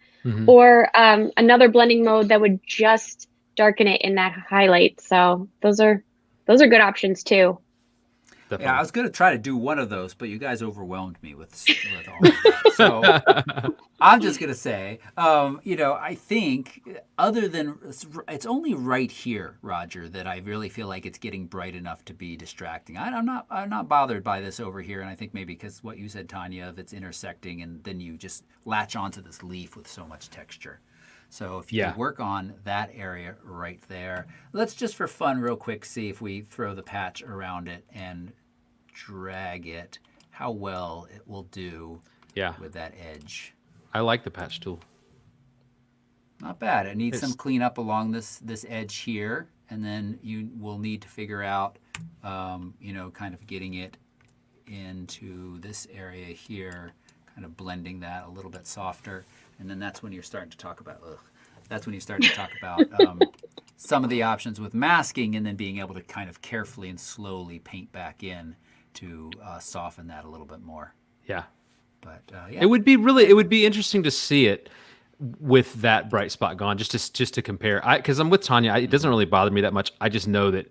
or another blending mode that would just darken it in that highlight. So those are good options too. Definitely. Yeah, I was going to try to do one of those, but you guys overwhelmed me with all of that. So I'm just going to say, I think other than it's only right here, Roger, that I really feel like it's getting bright enough to be distracting. I'm not bothered by this over here, and I think maybe because what you said, Tanya, of it's intersecting, and then you just latch onto this leaf with so much texture. So if you could work on that area right there. Let's just for fun real quick see if we throw the patch around it and drag it, how well it will do with that edge. I like the patch tool. Not bad. It needs some cleanup along this edge here, and then you will need to figure out, kind of getting it into this area here, kind of blending that a little bit softer. And then that's when you're starting to talk about, some of the options with masking, and then being able to kind of carefully and slowly paint back in to soften that a little bit more. Yeah. But it would be interesting to see it with that bright spot gone, just to compare. Because I'm with Tanya, it doesn't really bother me that much. I just know that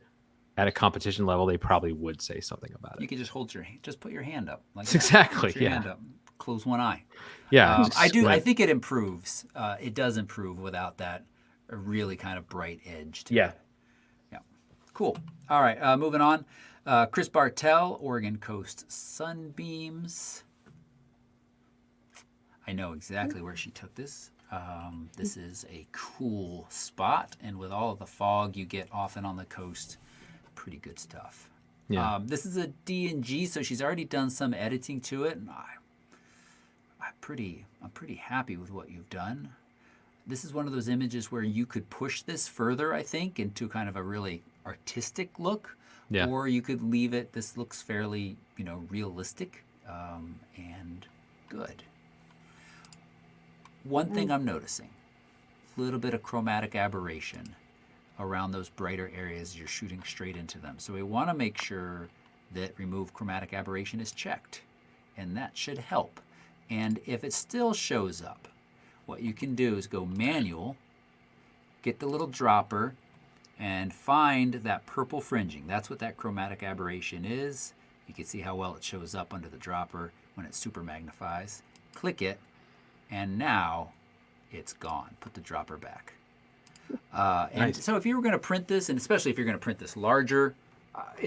at a competition level, they probably would say something about it. You could just just put your hand up. Like exactly. Put your hand up. Close one eye. Yeah, I think it improves. It does improve without that really kind of bright edge to it. Yeah. Cool. All right, moving on. Chris Bartell, Oregon Coast Sunbeams. I know exactly where she took this. This is a cool spot, and with all of the fog you get often on the coast, pretty good stuff. Yeah. This is a D&G, so she's already done some editing to it, and I'm pretty happy with what you've done. This is one of those images where you could push this further, I think, into kind of a really artistic look, Yeah. or you could leave it. This looks fairly, realistic and good. One thing I'm noticing, a little bit of chromatic aberration around those brighter areas. You're shooting straight into them. So we want to make sure that remove chromatic aberration is checked, and that should help. And if it still shows up, what you can do is go manual, get the little dropper, and find that purple fringing. That's what that chromatic aberration is. You can see how well it shows up under the dropper when it super magnifies. Click it, and now it's gone. Put the dropper back. And Nice. so if you were going to print this, and especially if you're going to print this larger,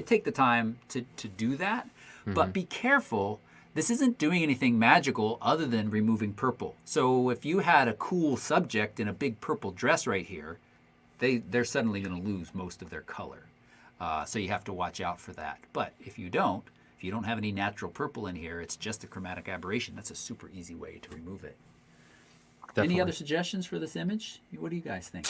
take the time to do that. But be careful. This isn't doing anything magical other than removing purple. So if you had a cool subject in a big purple dress right here, they're suddenly going to lose most of their color. So you have to watch out for that. But if you don't have any natural purple in here, it's just a chromatic aberration. That's a super easy way to remove it. Definitely. Any other suggestions for this image? What do you guys think?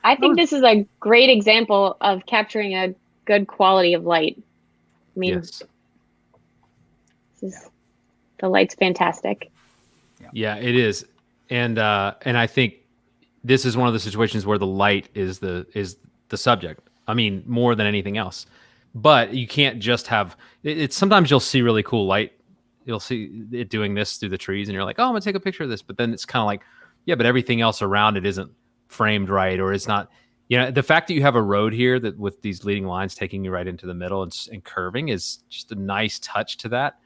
I think this is a great example of capturing a good quality of light. I mean, Yes. the light's fantastic. Yeah, it is. And I think this is one of the situations where the light is the subject. I mean, more than anything else. But you can't just have it's sometimes you'll see really cool light. You'll see it doing this through the trees and you're like, "Oh, I'm going to take a picture of this." But then it's kind of like, yeah, but everything else around it isn't framed right, or it's not, the fact that you have a road here that with these leading lines taking you right into the middle and curving is just a nice touch to that.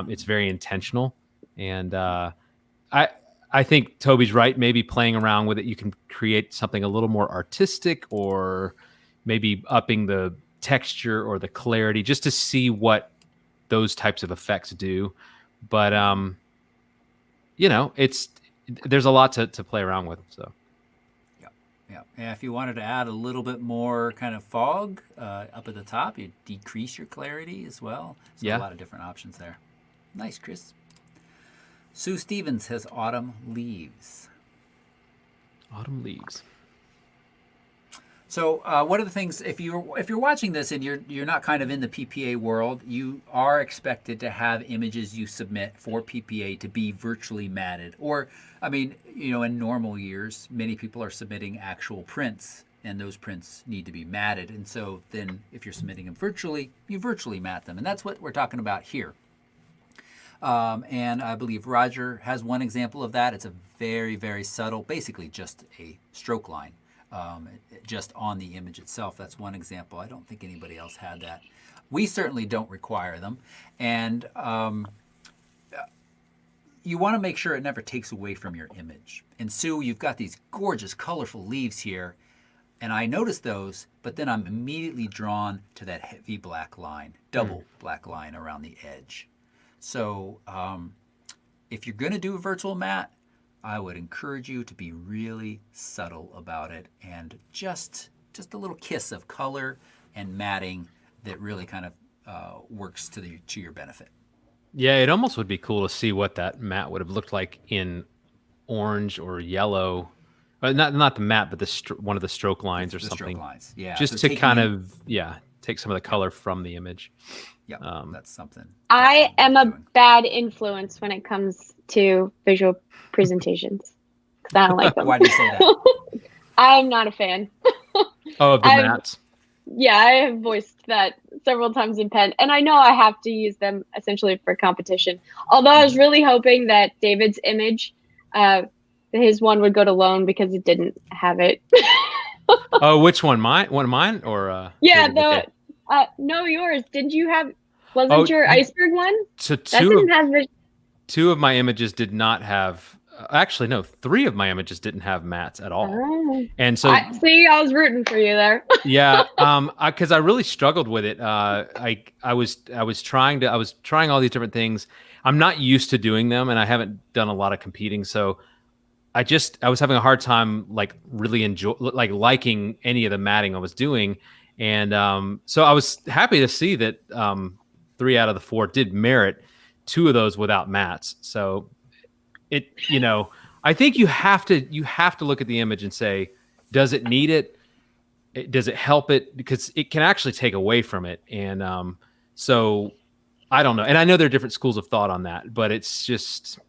It's very intentional. And I think Toby's right. Maybe playing around with it, you can create something a little more artistic, or maybe upping the texture or the clarity just to see what those types of effects do. But there's a lot to play around with. So Yeah. And if you wanted to add a little bit more kind of fog up at the top, you decrease your clarity as well. So Yeah. a lot of different options there. Nice, Chris. Sue Stevens has autumn leaves. autumn leaves. So one of the things, if you're watching this and you're not kind of in the PPA world, you are expected to have images you submit for PPA to be virtually matted. Or, I mean, in normal years, many people are submitting actual prints, and those prints need to be matted. And so then if you're submitting them virtually, you virtually mat them. And that's what we're talking about here. And I believe Roger has one example of that. It's a very, very subtle, basically just a stroke line. Just on the image itself. That's one example. I don't think anybody else had that. We certainly don't require them. And you want to make sure it never takes away from your image. And Sue, you've got these gorgeous, colorful leaves here. And I notice those, but then I'm immediately drawn to that heavy black line, double black line around the edge. So if you're going to do a virtual matte, I would encourage you to be really subtle about it, and just a little kiss of color and matting that really kind of works to your benefit. Yeah, it almost would be cool to see what that matte would have looked like in orange or yellow. Not the matte, but one of the stroke lines or the something. Stroke lines, yeah. Just so to kind of take some of the color from the image. Yeah, that's something. I am a doing. bad influence when it comes to visual presentations because I don't like them. Why do you say that? I'm not a fan. Oh, of the mattes. Yeah, I have voiced that several times in pen, and I know I have to use them essentially for competition. Although I was really hoping that David's image, his one would go to loan because it didn't have it. Oh, which one? Mine or? Yeah, David? Okay. no, yours. Did you have? Wasn't your iceberg one? So That didn't have the. two of my images did not have. Actually, no, 3 of my images didn't have mattes at all. Oh. And so, I was rooting for you there. yeah, because I really struggled with it. I was trying all these different things. I'm not used to doing them, and I haven't done a lot of competing, so I was having a hard time really liking any of the matting I was doing. And so I was happy to see that 3 out of the 4 did merit 2 of those without mats. So it, I think you have to look at the image and say, does it need it? Does it help it? Because it can actually take away from it. And so I don't know. And I know there are different schools of thought on that, but it's just,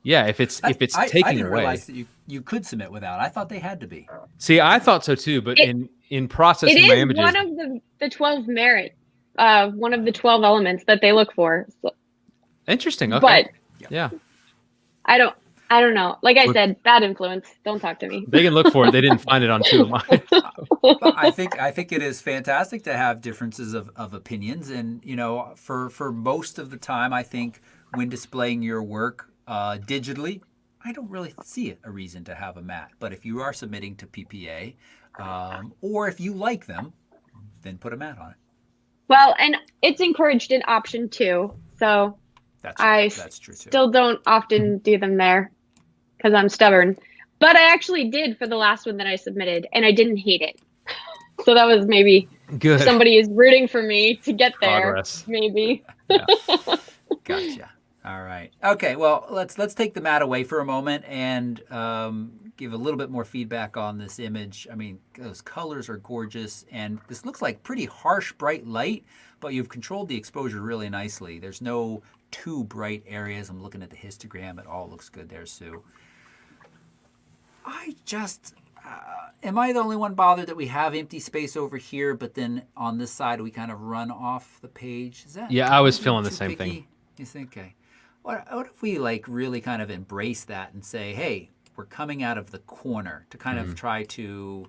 yeah, if it's taking I didn't away. realize that you could submit without. I thought they had to be. See, I thought so too, but in processing my images, one of the 12 merit, one of the 12 elements that they look for. So, interesting. Okay. But yeah, I don't know. Like I said, bad influence. Don't talk to me. They can look for it. They didn't find it on 2 of mine. I think it is fantastic to have differences of opinions, and for most of the time, I think when displaying your work digitally, I don't really see a reason to have a matte. But if you are submitting to PPA, or if you like them, then put a matte on it. Well, and it's encouraged in option 2, so that's true too. Still don't often do them there because I'm stubborn. But I actually did for the last one that I submitted, and I didn't hate it. So that was maybe good. Somebody is rooting for me to get there. Progress. Maybe. Yeah. Gotcha. All right. Okay. Well, let's take the matte away for a moment and give a little bit more feedback on this image. I mean, those colors are gorgeous, and this looks like pretty harsh, bright light, but you've controlled the exposure really nicely. There's no too bright areas. I'm looking at the histogram. It all looks good there, Sue. I just, am I the only one bothered that we have empty space over here, but then on this side we kind of run off the page? Is that? Yeah, I was feeling the same thing. You think, okay. What if we really kind of embrace that and say, hey, we're coming out of the corner to kind of try to,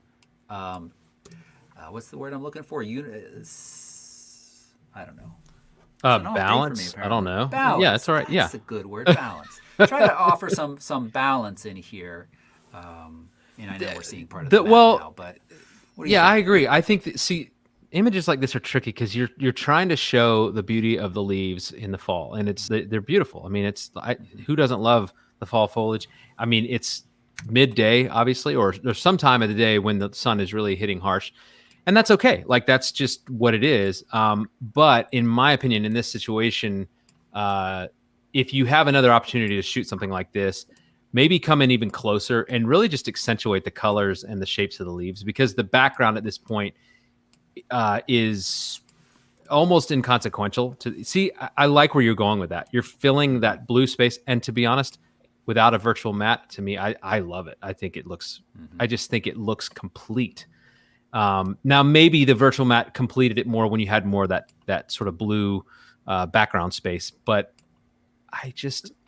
what's the word I'm looking for? I don't know. Balance? I don't know. Balance. Yeah, that's all right. That's a good word, balance. Try to offer some balance in here. And I know we're seeing part of the map now, but what do you think? I agree. I think images like this are tricky because you're trying to show the beauty of the leaves in the fall, and they're beautiful. I mean, who doesn't love the fall foliage? I mean, it's midday, obviously, or there's some time of the day when the sun is really hitting harsh, and that's okay. Like, that's just what it is. But in my opinion, in this situation, if you have another opportunity to shoot something like this, maybe come in even closer and really just accentuate the colors and the shapes of the leaves, because the background at this point is almost inconsequential. To see, I like where you're going with that. You're filling that blue space, and to be honest, without a virtual matte, to me, I love it. I think it looks, I just think it looks complete. Now maybe the virtual matte completed it more when you had more of that sort of blue background space, but I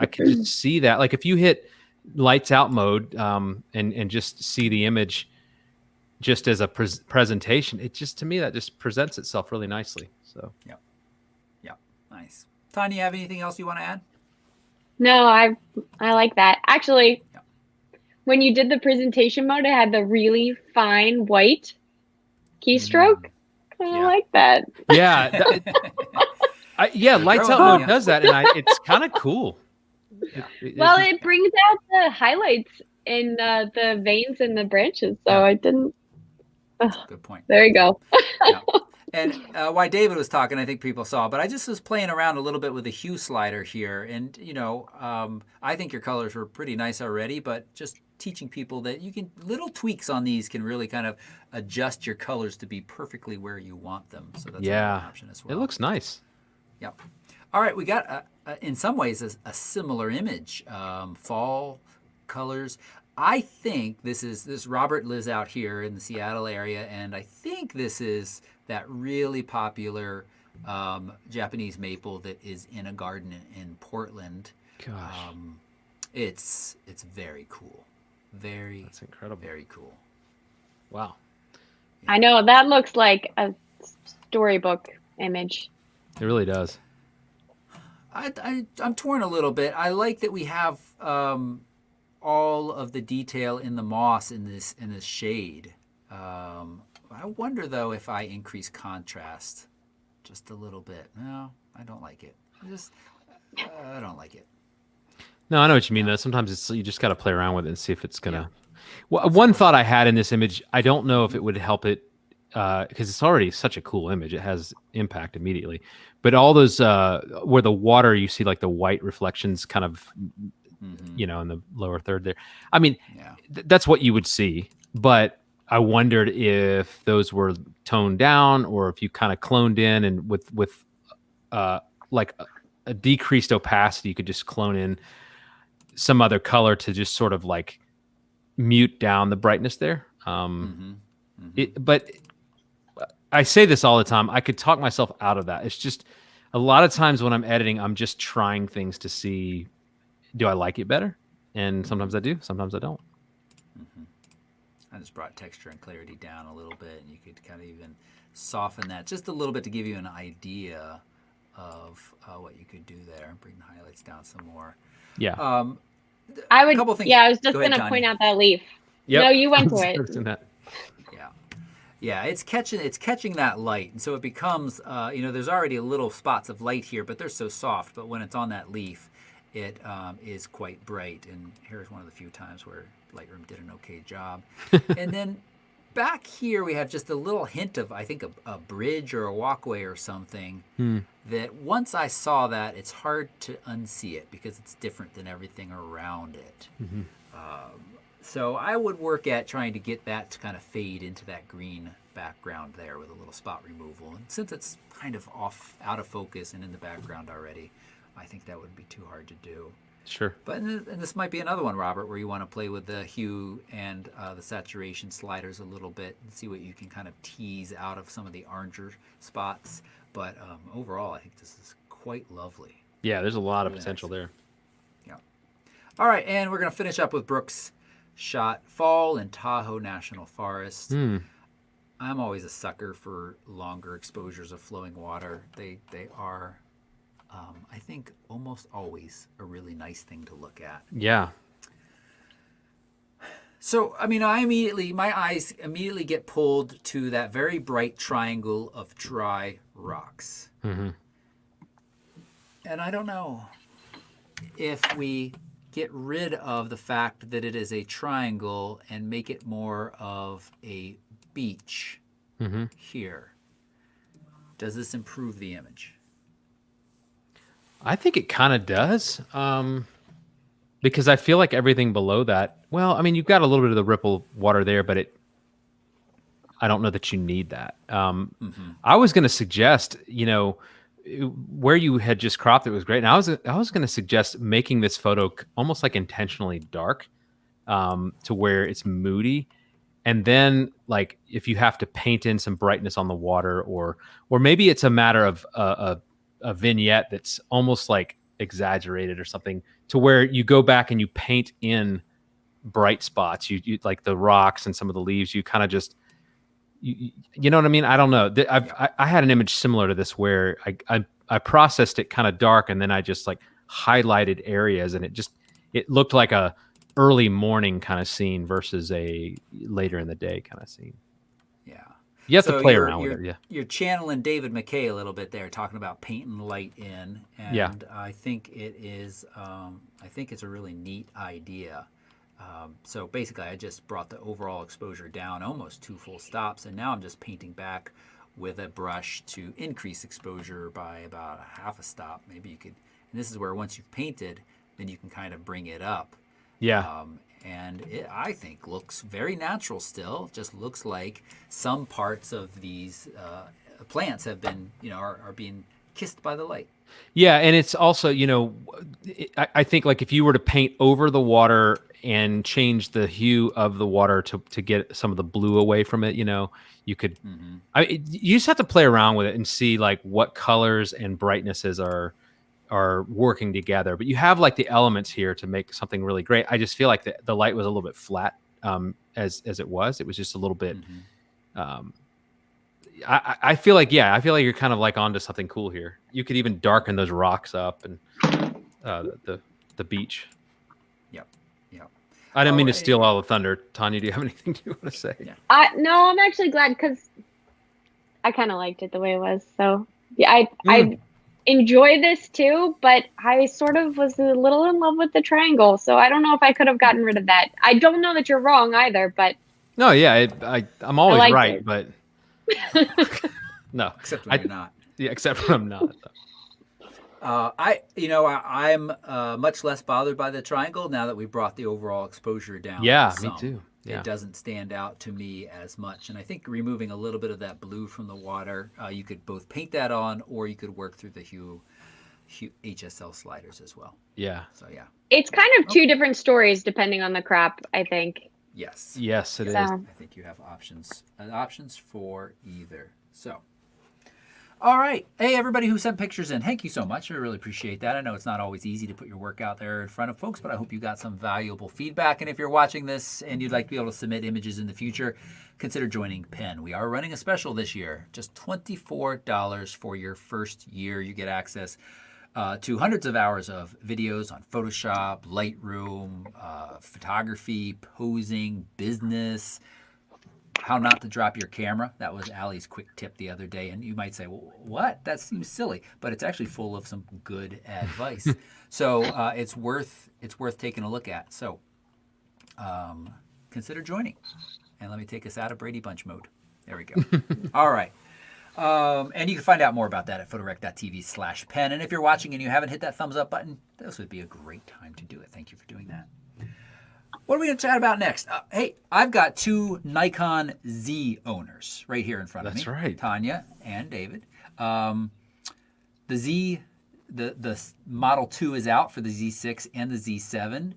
can just see that. Like, if you hit lights out mode and just see the image just as a presentation, it just, to me, that just presents itself really nicely. So yeah, nice. Tanya, you have anything else you want to add? No, I like that. Actually, when you did the presentation mode, it had the really fine white keystroke. I like that. Yeah. Lights out mode does that, and it's kind of cool. Yeah. It brings out the highlights in the veins and the branches. So I didn't. Good point. There you go. Yeah. And while David was talking, I think people saw, but I just was playing around a little bit with the hue slider here. And, I think your colors were pretty nice already, but just teaching people that little tweaks on these can really kind of adjust your colors to be perfectly where you want them. So that's an option as well. It looks nice. Yep. All right. We got, in some ways, a similar image. Fall colors. I think this Robert lives out here in the Seattle area, and I think this is that really popular Japanese maple that is in a garden in Portland. Gosh. It's very cool. That's incredible. Very cool. Wow. I know, that looks like a storybook image. It really does. I'm torn a little bit. I like that we have all of the detail in the moss in this shade. I wonder though if I increase contrast just a little bit. No, I don't like it. I don't like it. No, I know what you mean though. Sometimes you just got to play around with it and see if it's gonna. Well, one thought I had in this image, I don't know if it would help it because it's already such a cool image. It has impact immediately. But all those where the water, you see like the white reflections kind of, you know, in the lower third there. I mean, that's what you would see. But I wondered if those were toned down or if you kind of cloned in and with like a decreased opacity, you could just clone in some other color to just sort of like mute down the brightness there. But I say this all the time. I could talk myself out of that. It's just a lot of times when I'm editing, I'm just trying things to see, do I like it better? And sometimes I do, sometimes I don't. I just brought texture and clarity down a little bit, and you could kind of even soften that just a little bit to give you an idea of what you could do there. Bring the highlights down some more. Yeah. I would. Couple things. Yeah, I was just Go ahead, going to point Tanya. out that leaf. Yep. No, you went to it. Yeah, it's catching that light, and so it becomes, you know, there's already a little spots of light here, but they're so soft. But when it's on that leaf, it is quite bright. And here's one of the few times where Lightroom did an okay job. And then back here we have just a little hint of, I think, a bridge or a walkway or something. That once I saw that, it's hard to unsee it because it's different than everything around it. So I would work at trying to get that to kind of fade into that green background there with a little spot removal. And since it's kind of out of focus and in the background already, I think that would be too hard to do. Sure. But and this might be another one, Robert, where you want to play with the hue and the saturation sliders a little bit and see what you can kind of tease out of some of the oranger spots. But overall, I think this is quite lovely. Yeah, there's a lot of Really potential nice. there. Yeah. All right, and we're going to finish up with Brooks' shot fall in Tahoe National Forest. I'm always a sucker for longer exposures of flowing water. They are, I think, almost always a really nice thing to look at. Yeah. So, I mean, my eyes immediately get pulled to that very bright triangle of dry rocks. And I don't know if we get rid of the fact that it is a triangle and make it more of a beach here. Does this improve the image? I think it kind of does. Because I feel like everything below that, well, I mean, you've got a little bit of the ripple water there, but I don't know that you need that. I was going to suggest, you know, where you had just cropped it was great. And I was going to suggest making this photo almost like intentionally dark, to where it's moody. And then, like, if you have to paint in some brightness on the water, or maybe it's a matter of a vignette that's almost like exaggerated or something, to where you go back and you paint in bright spots, you like the rocks and some of the leaves, you kind of just, you know what I mean? I don't know. I had an image similar to this where I processed it kind of dark, and then I just like highlighted areas, and it looked like a early morning kind of scene versus a later in the day kind of scene. Yeah. You have to play around with it. Yeah. You're channeling David McKay a little bit there, talking about painting light in. And I think it is, I think it's a really neat idea. So basically, I just brought the overall exposure down almost 2 full stops, and now I'm just painting back with a brush to increase exposure by about a half a stop. Maybe you could, and this is where once you've painted, then you can kind of bring it up. Yeah. And it, I think, looks very natural still. Just looks like some parts of these plants have been, you know, are being kissed by the light. Yeah, and it's also, you know, I think like if you were to paint over the water and change the hue of the water to get some of the blue away from it, you know, you could, you just have to play around with it and see like what colors and brightnesses are working together. But you have like the elements here to make something really great. I just feel like the light was a little bit flat as it was. It was just a little bit, I feel like, I feel like you're kind of like onto something cool here. You could even darken those rocks up and the beach. Yep. I didn't mean to steal all the thunder. Tanya, do you have anything you want to say? Yeah. No, I'm actually glad because I kind of liked it the way it was. So yeah, I enjoy this too, but I sort of was a little in love with the triangle. So I don't know if I could have gotten rid of that. I don't know that you're wrong either, but no, yeah, I'm always right, it. but No, Except when you're not. Yeah, except when I'm not. I'm much less bothered by the triangle now that we've brought the overall exposure down. Yeah, me some. too. Yeah. It doesn't stand out to me as much. And I think removing a little bit of that blue from the water, you could both paint that on, or you could work through the hue HSL sliders as well. Yeah. So yeah. It's kind of two different stories depending on the crop, I think. Yes. Yes, it is. I think you have options for either. So, all right. Hey, everybody who sent pictures in, thank you so much. I really appreciate that. I know it's not always easy to put your work out there in front of folks, but I hope you got some valuable feedback. And if you're watching this and you'd like to be able to submit images in the future, consider joining Pen. We are running a special this year, just $24 for your first year. You get access to hundreds of hours of videos on Photoshop, Lightroom, photography, posing, business, how not to drop your camera. That was Allie's quick tip the other day. And you might say, well, what? That seems silly. But it's actually full of some good advice. So it's worth taking a look at. So consider joining. And let me take us out of Brady Bunch mode. There we go. All right. And you can find out more about that at photorec.tv/pen. And if you're watching and you haven't hit that thumbs up button, this would be a great time to do it. Thank you for doing that. What are we going to chat about next? Hey, I've got two Nikon Z owners right here in front of me. That's right. Tanya and David. The Model 2 is out for the Z6 and the Z7.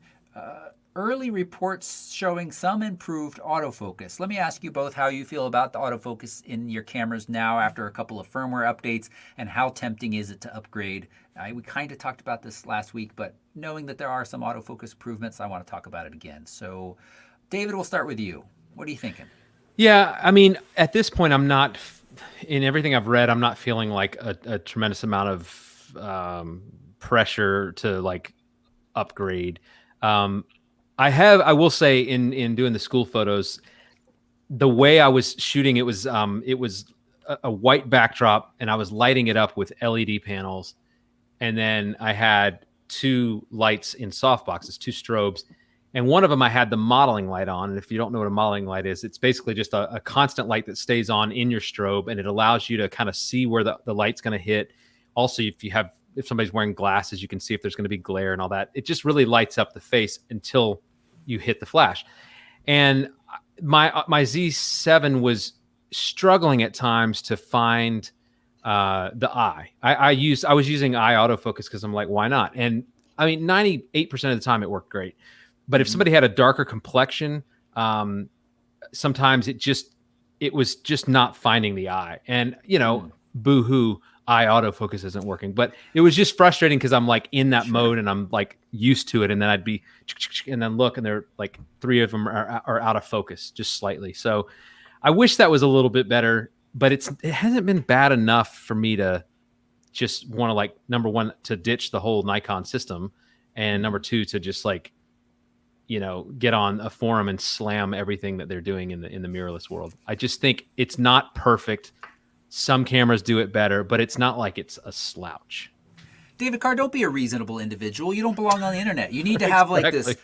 Early reports showing some improved autofocus. Let me ask you both how you feel about the autofocus in your cameras now after a couple of firmware updates, and how tempting is it to upgrade? We kind of talked about this last week, but knowing that there are some autofocus improvements, I want to talk about it again. So, David, we'll start with you. What are you thinking? Yeah, I mean, at this point, I'm not, in everything I've read, I'm not feeling like a tremendous amount of pressure to like upgrade. I will say in doing the school photos, the way I was shooting, it was a white backdrop, and I was lighting it up with LED panels. And then I had two lights in softboxes, two strobes. And one of them I had the modeling light on. And if you don't know what a modeling light is, it's basically just a constant light that stays on in your strobe, and it allows you to kind of see where the light's going to hit. Also, if somebody's wearing glasses, you can see if there's going to be glare and all that. It just really lights up the face until you hit the flash. And my Z7 was struggling at times to find the eye. I was using eye autofocus because I'm like, why not? And I mean, 98% of the time it worked great. But if somebody had a darker complexion, sometimes it was just not finding the eye. And boo-hoo, eye autofocus isn't working. But it was just frustrating because I'm like in that mode and I'm like used to it. And then I'd be and then look, and they're like three of them are out of focus just slightly. So I wish that was a little bit better, but it hasn't been bad enough for me to just want to, like, number one, to ditch the whole Nikon system, and number two, to just like, get on a forum and slam everything that they're doing in the mirrorless world. I just think it's not perfect. Some cameras do it better, but it's not like it's a slouch. David Carr, don't be a reasonable individual. You don't belong on the internet. You need to have like this,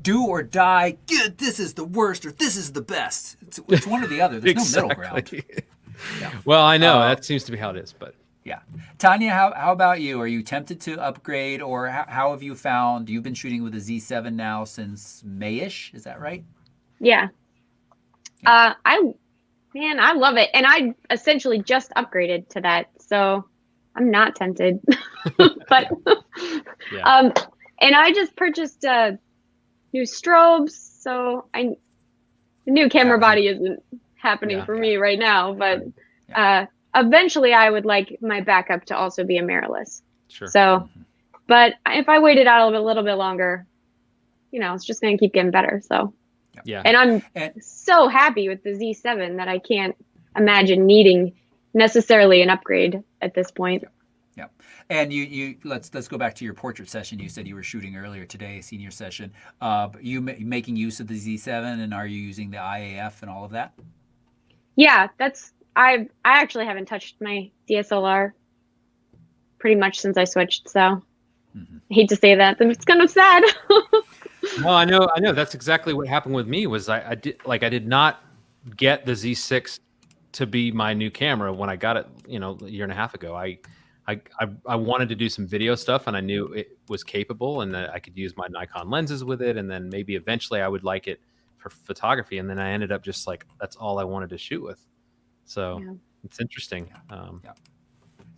do or die. This is the worst or this is the best. It's one or the other. There's no middle ground. Yeah. Well, I know that seems to be how it is, but yeah. Tanya, how about you? Are you tempted to upgrade, or how have you found? You've been shooting with a Z7 now since May-ish, is that right? Yeah. I love it, and I essentially just upgraded to that, so I'm not tempted. But yeah. And I just purchased new strobes, so the new camera body isn't happening for me right now, but eventually I would like my backup to also be a mirrorless. Sure. So, but if I waited out a little bit longer, it's just going to keep getting better. So, yeah. And I'm so happy with the Z7 that I can't imagine needing necessarily an upgrade at this point. Yeah. And you let's go back to your portrait session. You said you were shooting earlier today, senior session. You making use of the Z7, and are you using the IAF and all of that? Yeah, I actually haven't touched my DSLR pretty much since I switched. So I hate to say that, but it's kind of sad. Well, I know. That's exactly what happened with me. Was I did not get the Z6 to be my new camera when I got it, a year and a half ago. I wanted to do some video stuff, and I knew it was capable, and that I could use my Nikon lenses with it, and then maybe eventually I would like it for photography. And then I ended up just like, that's all I wanted to shoot with. So it's interesting.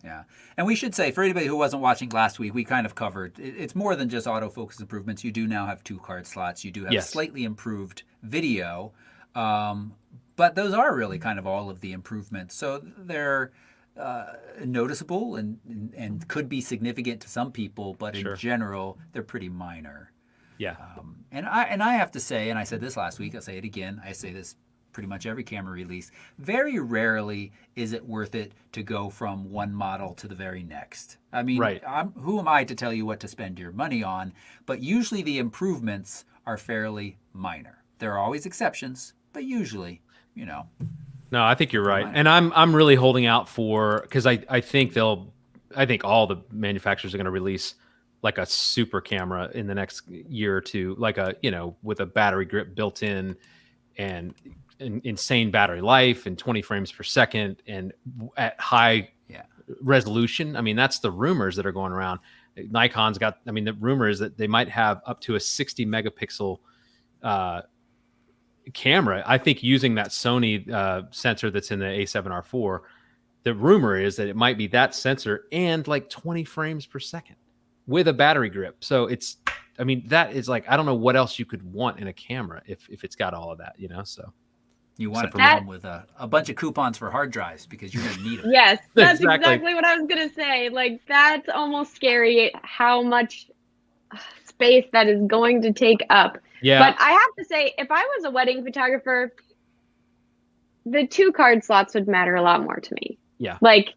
Yeah. And we should say, for anybody who wasn't watching last week, we kind of covered, it's more than just autofocus improvements. You do now have 2 card slots. You do have slightly improved video. But those are really kind of all of the improvements. So they're noticeable and could be significant to some people, but in general, they're pretty minor. Yeah. And I have to say, and I said this last week, I'll say it again, I say this pretty much every camera release, very rarely is it worth it to go from one model to the very next. I mean, who am I to tell you what to spend your money on? But usually the improvements are fairly minor. There are always exceptions, but usually, No, I think you're right. And I'm really holding out for, because I think all the manufacturers are going to release like a super camera in the next year or two, like with a battery grip built in and an insane battery life and 20 frames per second and at high resolution. I mean, that's the rumors that are going around. Nikon's got, the rumor is that they might have up to a 60 megapixel camera. I think using that Sony sensor that's in the A7R4, the rumor is that it might be that sensor and like 20 frames per second with a battery grip. So that is like, I don't know what else you could want in a camera if it's got all of that, so. You want it to come with a bunch of coupons for hard drives because you're going to need them. Yes, that's exactly what I was going to say. Like, that's almost scary how much space that is going to take up. Yeah. But I have to say, if I was a wedding photographer, the 2 card slots would matter a lot more to me. Yeah. Like,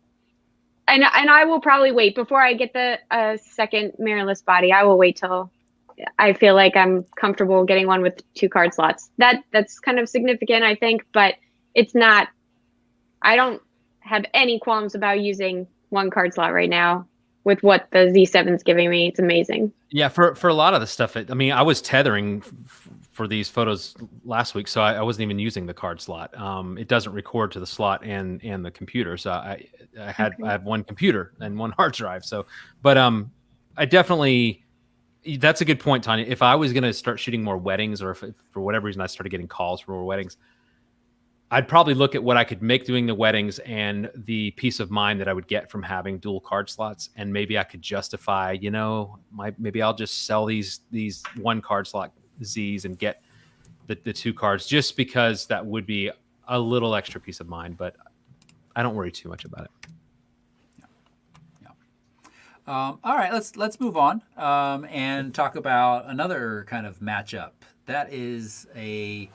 and I will probably wait before I get the second mirrorless body. I will wait till I feel like I'm comfortable getting one with 2 card slots. That's kind of significant, I think, but it's not. I don't have any qualms about using 1 card slot right now with what the Z7's giving me. It's amazing. Yeah, for a lot of the stuff, I was tethering for these photos last week, so I wasn't even using the card slot. It doesn't record to the slot and the computer, so I have 1 computer and 1 hard drive. So, but I definitely. That's a good point, Tanya. If I was going to start shooting more weddings, or if for whatever reason I started getting calls for more weddings, I'd probably look at what I could make doing the weddings and the peace of mind that I would get from having dual card slots. And maybe I could justify, maybe I'll just sell these 1 card slot Zs and get the 2 cards, just because that would be a little extra peace of mind. But I don't worry too much about it. All right, let's move on and talk about another kind of matchup. That is a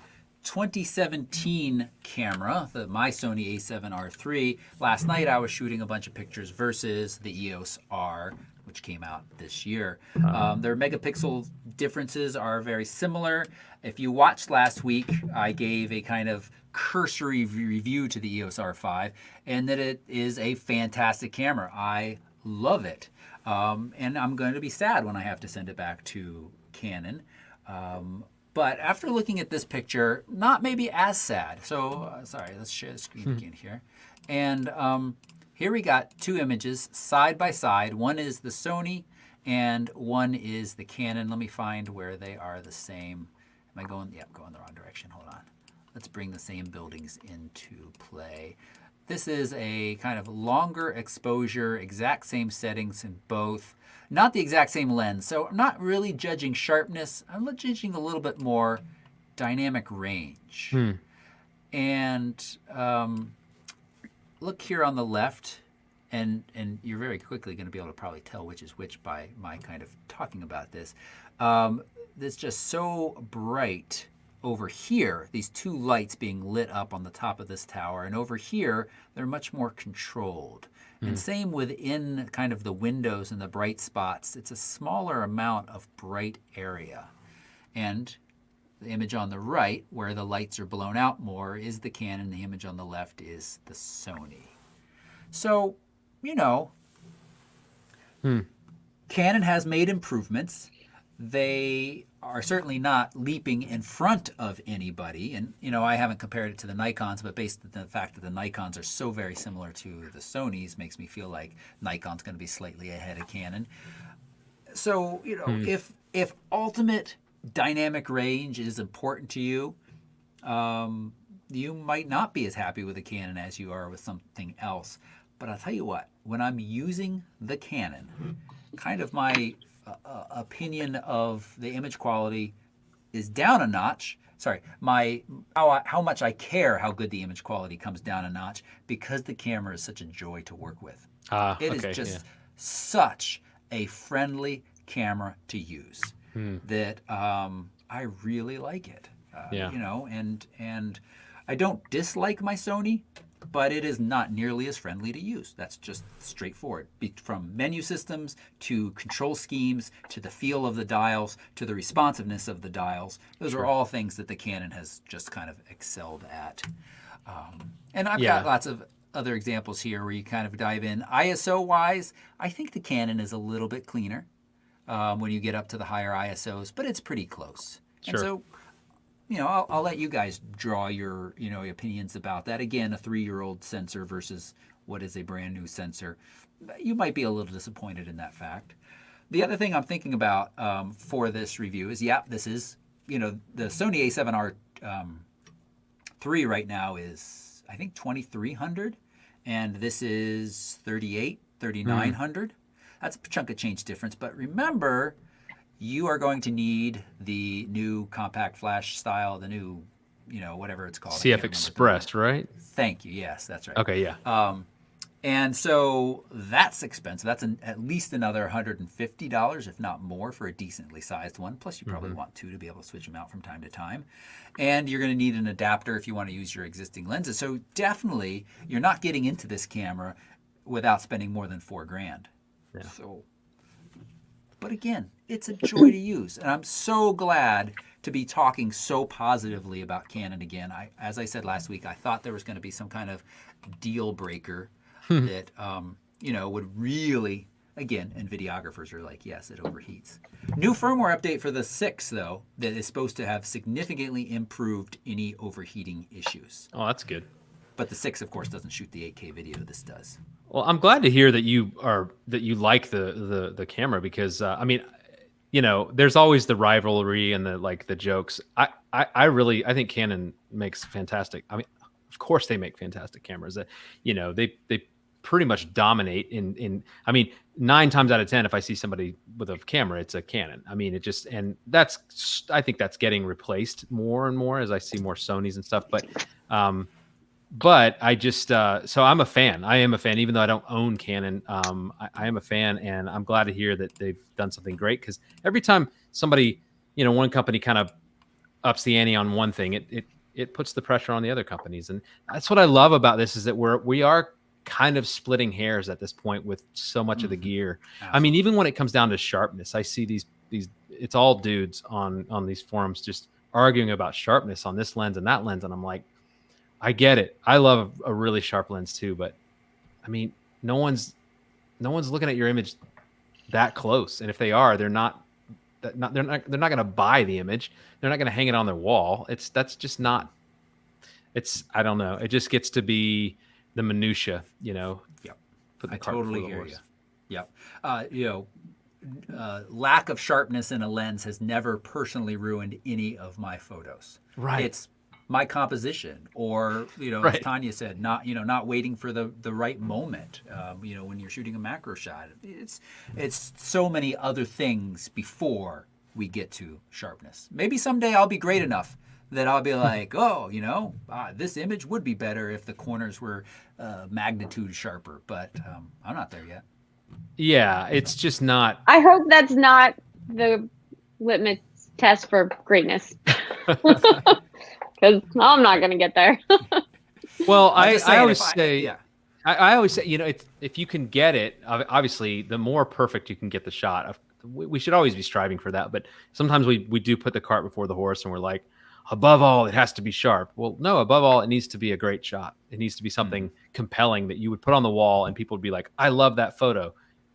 2017 camera, my Sony a7R III. Last night I was shooting a bunch of pictures versus the EOS R, which came out this year. Their megapixel differences are very similar. If you watched last week, I gave a kind of cursory review to the EOS R5, and that it is a fantastic camera. I love it. And I'm going to be sad when I have to send it back to Canon. But after looking at this picture, not maybe as sad. So, sorry, let's share the screen again here. And here we got 2 images side by side. One is the Sony and one is the Canon. Let me find where they are the same. Am I going? Yeah, I'm going the wrong direction. Hold on. Let's bring the same buildings into play. This is a kind of longer exposure, exact same settings in both. Not the exact same lens, so I'm not really judging sharpness. I'm judging a little bit more dynamic range. And look here on the left, and you're very quickly going to be able to probably tell which is which by my kind of talking about this. It's just so bright over here, these 2 lights being lit up on the top of this tower, and over here, they're much more controlled. And same within kind of the windows and the bright spots, it's a smaller amount of bright area. And the image on the right, where the lights are blown out more, is the Canon. The image on the left is the Sony. So, Canon has made improvements. They are certainly not leaping in front of anybody. And, I haven't compared it to the Nikons, but based on the fact that the Nikons are so very similar to the Sonys makes me feel like Nikon's going to be slightly ahead of Canon. So, if ultimate dynamic range is important to you, you might not be as happy with a Canon as you are with something else. But I'll tell you what, when I'm using the Canon, kind of my opinion of the image quality is down a notch. Sorry, how much I care how good the image quality comes down a notch because the camera is such a joy to work with. It is just such a friendly camera to use that I really like it. And I don't dislike my Sony, but it is not nearly as friendly to use. That's just straightforward. From menu systems to control schemes to the feel of the dials to the responsiveness of the dials, those are all things that the Canon has just kind of excelled at. And I've got lots of other examples here where you kind of dive in. ISO-wise, I think the Canon is a little bit cleaner when you get up to the higher ISOs, but it's pretty close. And so, I'll let you guys draw your, opinions about that. Again, a 3-year-old sensor versus what is a brand new sensor. You might be a little disappointed in that fact. The other thing I'm thinking about for this review is, this is, the Sony A7R 3 right now is, I think, $2,300, and this is $3,900. That's a chunk of change difference. But remember, you are going to need the new compact flash style, the new, whatever it's called. CF Express, right? Thank you. Yes, that's right. Okay, yeah. And so that's expensive. That's at least another $150, if not more, for a decently sized one. Plus, you probably want two to be able to switch them out from time to time. And you're going to need an adapter if you want to use your existing lenses. So definitely, you're not getting into this camera without spending more than $4,000. Yeah. But again, it's a joy to use. And I'm so glad to be talking so positively about Canon again. As I said last week, I thought there was going to be some kind of deal breaker that, would really, again, and videographers are like, yes, it overheats. New firmware update for the 6, though, that is supposed to have significantly improved any overheating issues. Oh, that's good. But the 6, of course, doesn't shoot the 8K video. This does. Well, I'm glad to hear that you like the camera because there's always the rivalry and the jokes. I think Canon makes fantastic. I mean, of course they make fantastic cameras. That they pretty much dominate in. I mean, 9 times out of 10, if I see somebody with a camera, it's a Canon. I mean, I think that's getting replaced more and more as I see more Sonys and stuff. But I just, so I'm a fan. I am a fan, even though I don't own Canon. I am a fan, and I'm glad to hear that they've done something great. Because every time somebody, one company kind of ups the ante on one thing, it puts the pressure on the other companies. And that's what I love about this is that we are kind of splitting hairs at this point with so much of the gear. Absolutely. I mean, even when it comes down to sharpness, I see these it's all dudes on these forums just arguing about sharpness on this lens and that lens, and I'm like, I get it. I love a really sharp lens too, but I mean, no one's looking at your image that close. And if they are, they're not going to buy the image. They're not going to hang it on their wall. That's just not. I don't know. It just gets to be the minutia, Yep. Put the I cart totally before the hear horse. you. Yep. Lack of sharpness in a lens has never personally ruined any of my photos. Right. It's my composition, or right. As Tanya said, not waiting for the right moment. When you're shooting a macro shot, it's so many other things before we get to sharpness. Maybe someday I'll be great enough that I'll be like, this image would be better if the corners were magnitude sharper. But I'm not there yet. Yeah, it's just not. I hope that's not the litmus test for greatness. Because I'm not going to get there. Well, I always say, if you can get it, obviously, the more perfect you can get the shot. We should always be striving for that. But sometimes we do put the cart before the horse, and we're like, above all, it has to be sharp. Well, no, above all, it needs to be a great shot. It needs to be something compelling that you would put on the wall, and people would be like, I love that photo.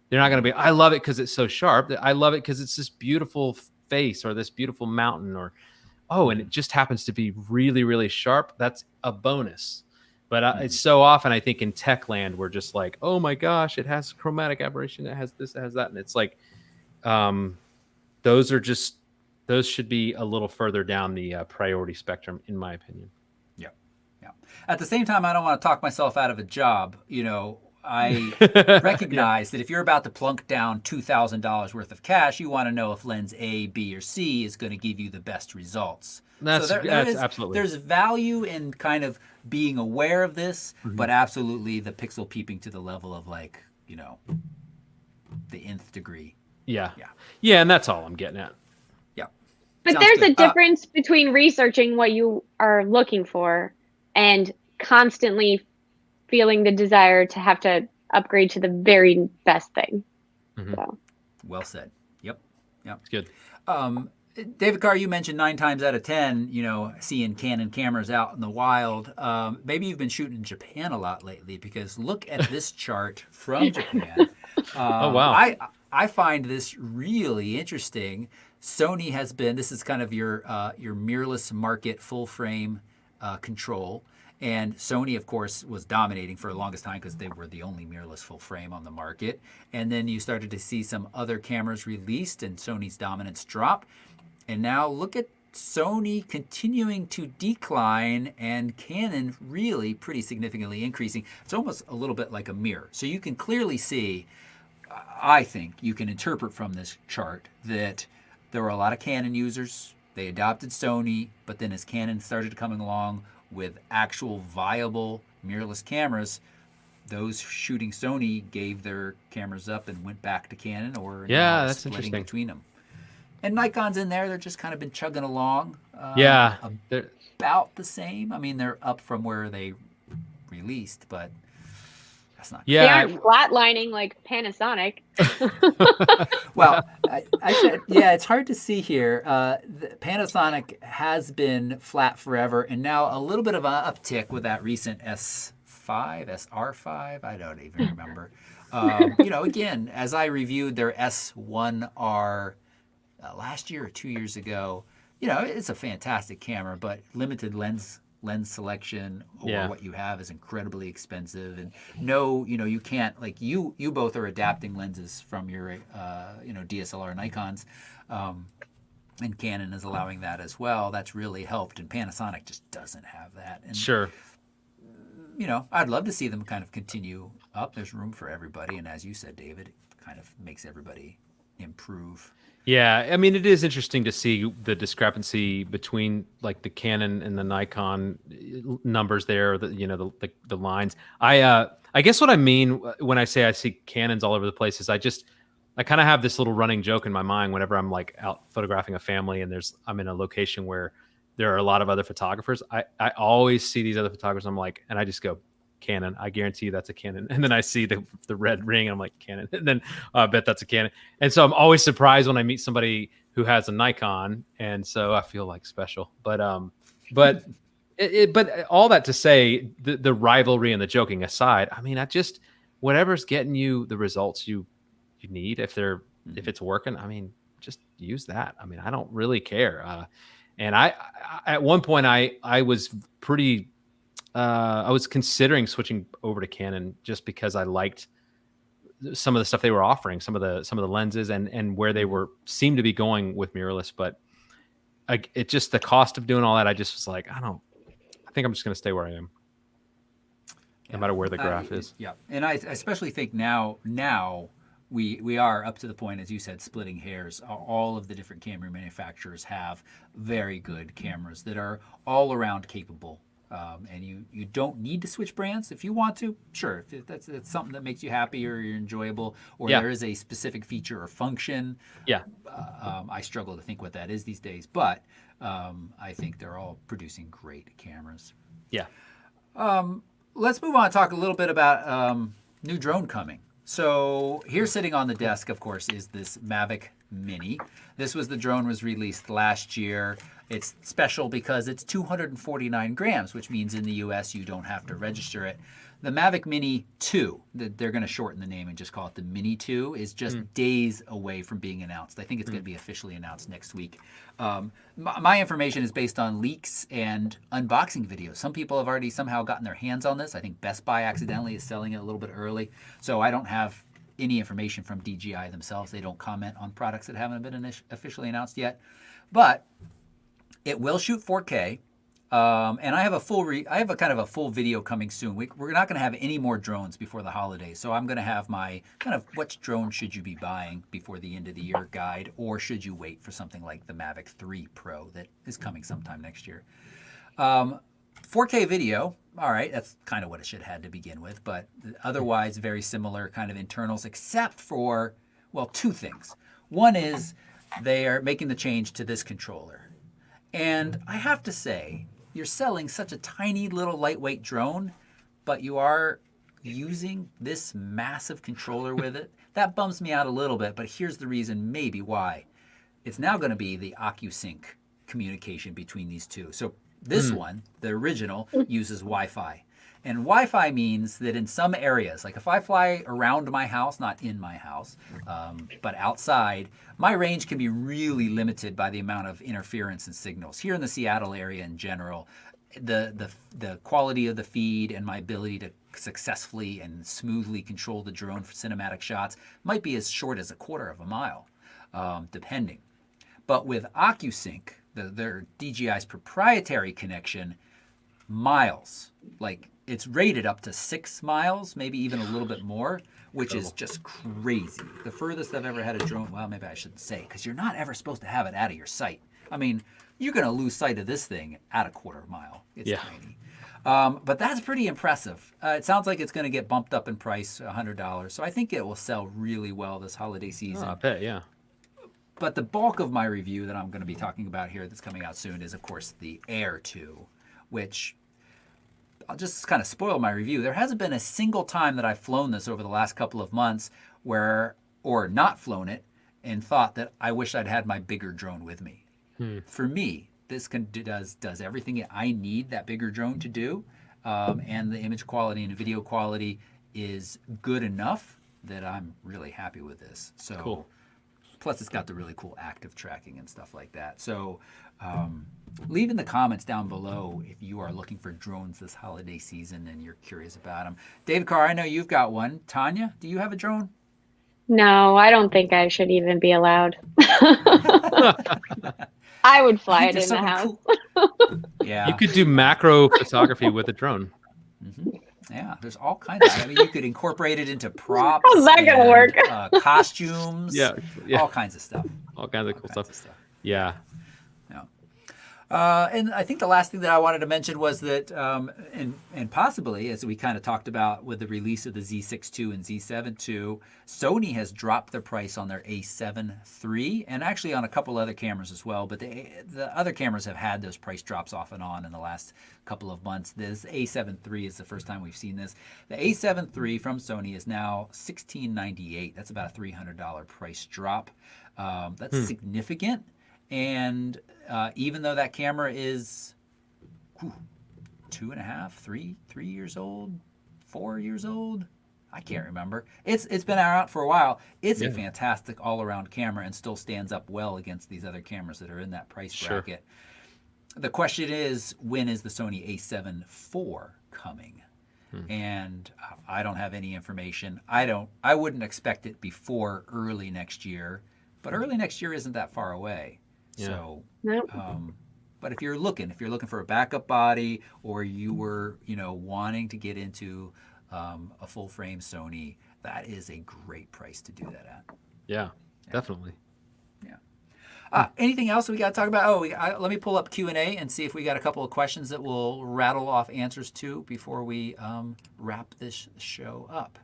They're not going to be, I love it because it's so sharp. I love it because it's this beautiful face or this beautiful mountain or, oh, and it just happens to be really, really sharp. That's a bonus. But it's so often, I think, in tech land, we're just like, oh my gosh, it has chromatic aberration, it has this, it has that. And it's like, those should be a little further down the priority spectrum, in my opinion. Yeah. Yeah. At the same time, I don't want to talk myself out of a job. You know, I recognize that if you're about to plunk down $2,000 worth of cash, you want to know if lens A, B, or C is going to give you the best results. That's absolutely. There's value in kind of being aware of this, but absolutely the pixel peeping to the level of like, you know, the nth degree. Yeah. Yeah, and that's all I'm getting at. Yeah. But Sounds there's good. a difference between researching what you are looking for and constantly feeling the desire to have to upgrade to the very best thing. So. Well said. Yep. It's good. David Carr, you mentioned 9 times out of 10, you know, seeing Canon cameras out in the wild. Maybe you've been shooting in Japan a lot lately, because look at this chart from Japan. Oh, wow. I find this really interesting. Sony has been, this is kind of your mirrorless market full frame control. And Sony, of course, was dominating for the longest time because they were the only mirrorless full frame on the market. And then you started to see some other cameras released and Sony's dominance drop. And now look at Sony continuing to decline and Canon really pretty significantly increasing. It's almost a little bit like a mirror. So you can clearly see, I think you can interpret from this chart that there were a lot of Canon users. They adopted Sony, but then as Canon started coming along with actual viable mirrorless cameras, those shooting Sony gave their cameras up and went back to Canon, or that's splitting interesting between them. And Nikon's in there; they're just kind of been chugging along. About the same. I mean, they're up from where they released, but that's not. They aren't flatlining like Panasonic. Well, I said, yeah, it's hard to see here. Panasonic has been flat forever, and now a little bit of an uptick with that recent S5, SR5. I don't even remember. You know, again, as I reviewed their S1R last year or 2 years ago, you know, it's a fantastic camera, but limited lens selection or what you have is incredibly expensive, and you can't, like you both are adapting lenses from your DSLR Nikons, and Canon is allowing that as well. That's really helped, and Panasonic just doesn't have that. And sure, you know, I'd love to see them kind of continue up. There's room for everybody, and as you said, David, it kind of makes everybody improve. Yeah, I mean, it is interesting to see the discrepancy between like the Canon and the Nikon numbers there. The lines. I guess what I mean when I say I see Canons all over the place is I kind of have this little running joke in my mind whenever I'm like out photographing a family and I'm in a location where there are a lot of other photographers. I always see these other photographers. I'm like, and I just go, Canon. I guarantee you that's a Canon. And then I see the red ring and I'm like, Canon. And then I bet that's a Canon. And so I'm always surprised when I meet somebody who has a Nikon. And so I feel like special. But all that to say, the rivalry and the joking aside, I mean, whatever's getting you the results you need, if it's working, I mean, just use that. I mean, I don't really care. And I at one point I was pretty I was considering switching over to Canon just because I liked some of the stuff they were offering, some of the lenses and where they seemed to be going with mirrorless. But it just, the cost of doing all that, I just was like, I think I'm just going to stay where I am, no matter where the graph is. Yeah, and I especially think now we are up to the point, as you said, splitting hairs. All of the different camera manufacturers have very good cameras that are all around capable. And you don't need to switch brands if you want to. Sure, if that's something that makes you happy or you're enjoyable, or there is a specific feature or function. Yeah. I struggle to think what that is these days, but I think they're all producing great cameras. Yeah. Let's move on and talk a little bit about new drone coming. So here sitting on the desk, of course, is this Mavic Mini. This was the drone was released last year. It's special because it's 249 grams, which means in the US you don't have to register it. The Mavic Mini 2, they're going to shorten the name and just call it the Mini 2, is just days away from being announced. I think it's going to be officially announced next week. My information is based on leaks and unboxing videos. Some people have already somehow gotten their hands on this. I think Best Buy accidentally is selling it a little bit early. So I don't have any information from DJI themselves. They don't comment on products that haven't been officially announced yet. But it will shoot 4K. And I have a kind of a full video coming soon. We're not going to have any more drones before the holidays. So I'm going to have my kind of which drone should you be buying before the end of the year guide, or should you wait for something like the Mavic 3 Pro that is coming sometime next year. 4K video, all right, that's kind of what it should have had to begin with, but otherwise very similar kind of internals, except for, well, two things. One is they are making the change to this controller. And I have to say, you're selling such a tiny little lightweight drone, but you are using this massive controller with it. That bums me out a little bit, but here's the reason maybe why. It's now going to be the OcuSync communication between these two. So this one, the original, uses Wi-Fi. And Wi-Fi means that in some areas, like if I fly around my house, not in my house, but outside, my range can be really limited by the amount of interference and signals. Here in the Seattle area in general, the quality of the feed and my ability to successfully and smoothly control the drone for cinematic shots might be as short as a quarter of a mile, depending. But with OcuSync, their DJI's proprietary connection, miles, like it's rated up to 6 miles, maybe even a little bit more, which is just crazy. The furthest I've ever had a drone, well, maybe I shouldn't say, because you're not ever supposed to have it out of your sight. I mean, you're going to lose sight of this thing at a quarter mile. It's tiny. But that's pretty impressive. It sounds like it's going to get bumped up in price, $100. So I think it will sell really well this holiday season. I bet, yeah. But the bulk of my review that I'm going to be talking about here that's coming out soon is, of course, the Air 2, which I'll just kind of spoil my review. There hasn't been a single time that I've flown this over the last couple of months or not flown it and thought that I wish I'd had my bigger drone with me. For me, this does everything I need that bigger drone to do, and the image quality and video quality is good enough that I'm really happy with this. So, cool. Plus, it's got the really cool active tracking and stuff like that. So, leave in the comments down below if you are looking for drones this holiday season and you're curious about them. David Carr, I know you've got one. Tanya, do you have a drone? No, I don't think I should even be allowed. I would fly it in the house. Cool. Yeah. You could do macro photography with a drone. Yeah, there's all kinds of, I mean, you could incorporate it into props. How's that going to work? Costumes. Yeah. All kinds of stuff. All kinds of cool stuff. Yeah. And I think the last thing that I wanted to mention was that, and possibly, as we kind of talked about with the release of the Z6ii and Z7ii, Sony has dropped the price on their A7 III, and actually on a couple other cameras as well. But the other cameras have had those price drops off and on in the last couple of months. This A7 III is the first time we've seen this. The A7 III from Sony is now $1,698. That's about a $300 price drop. That's significant. And even though that camera is 2.5, 3 years old, 4 years old, I can't remember. It's been out for a while. It's a fantastic all-around camera and still stands up well against these other cameras that are in that price bracket. The question is, when is the Sony A7 IV coming? And I don't have any information. I wouldn't expect it before early next year, but early next year isn't that far away. So, but if you're looking for a backup body, or you were, wanting to get into a full frame Sony, that is a great price to do that at. Yeah, definitely. Yeah. Anything else we got to talk about? Let me pull up Q&A and see if we got a couple of questions that we'll rattle off answers to before we wrap this show up.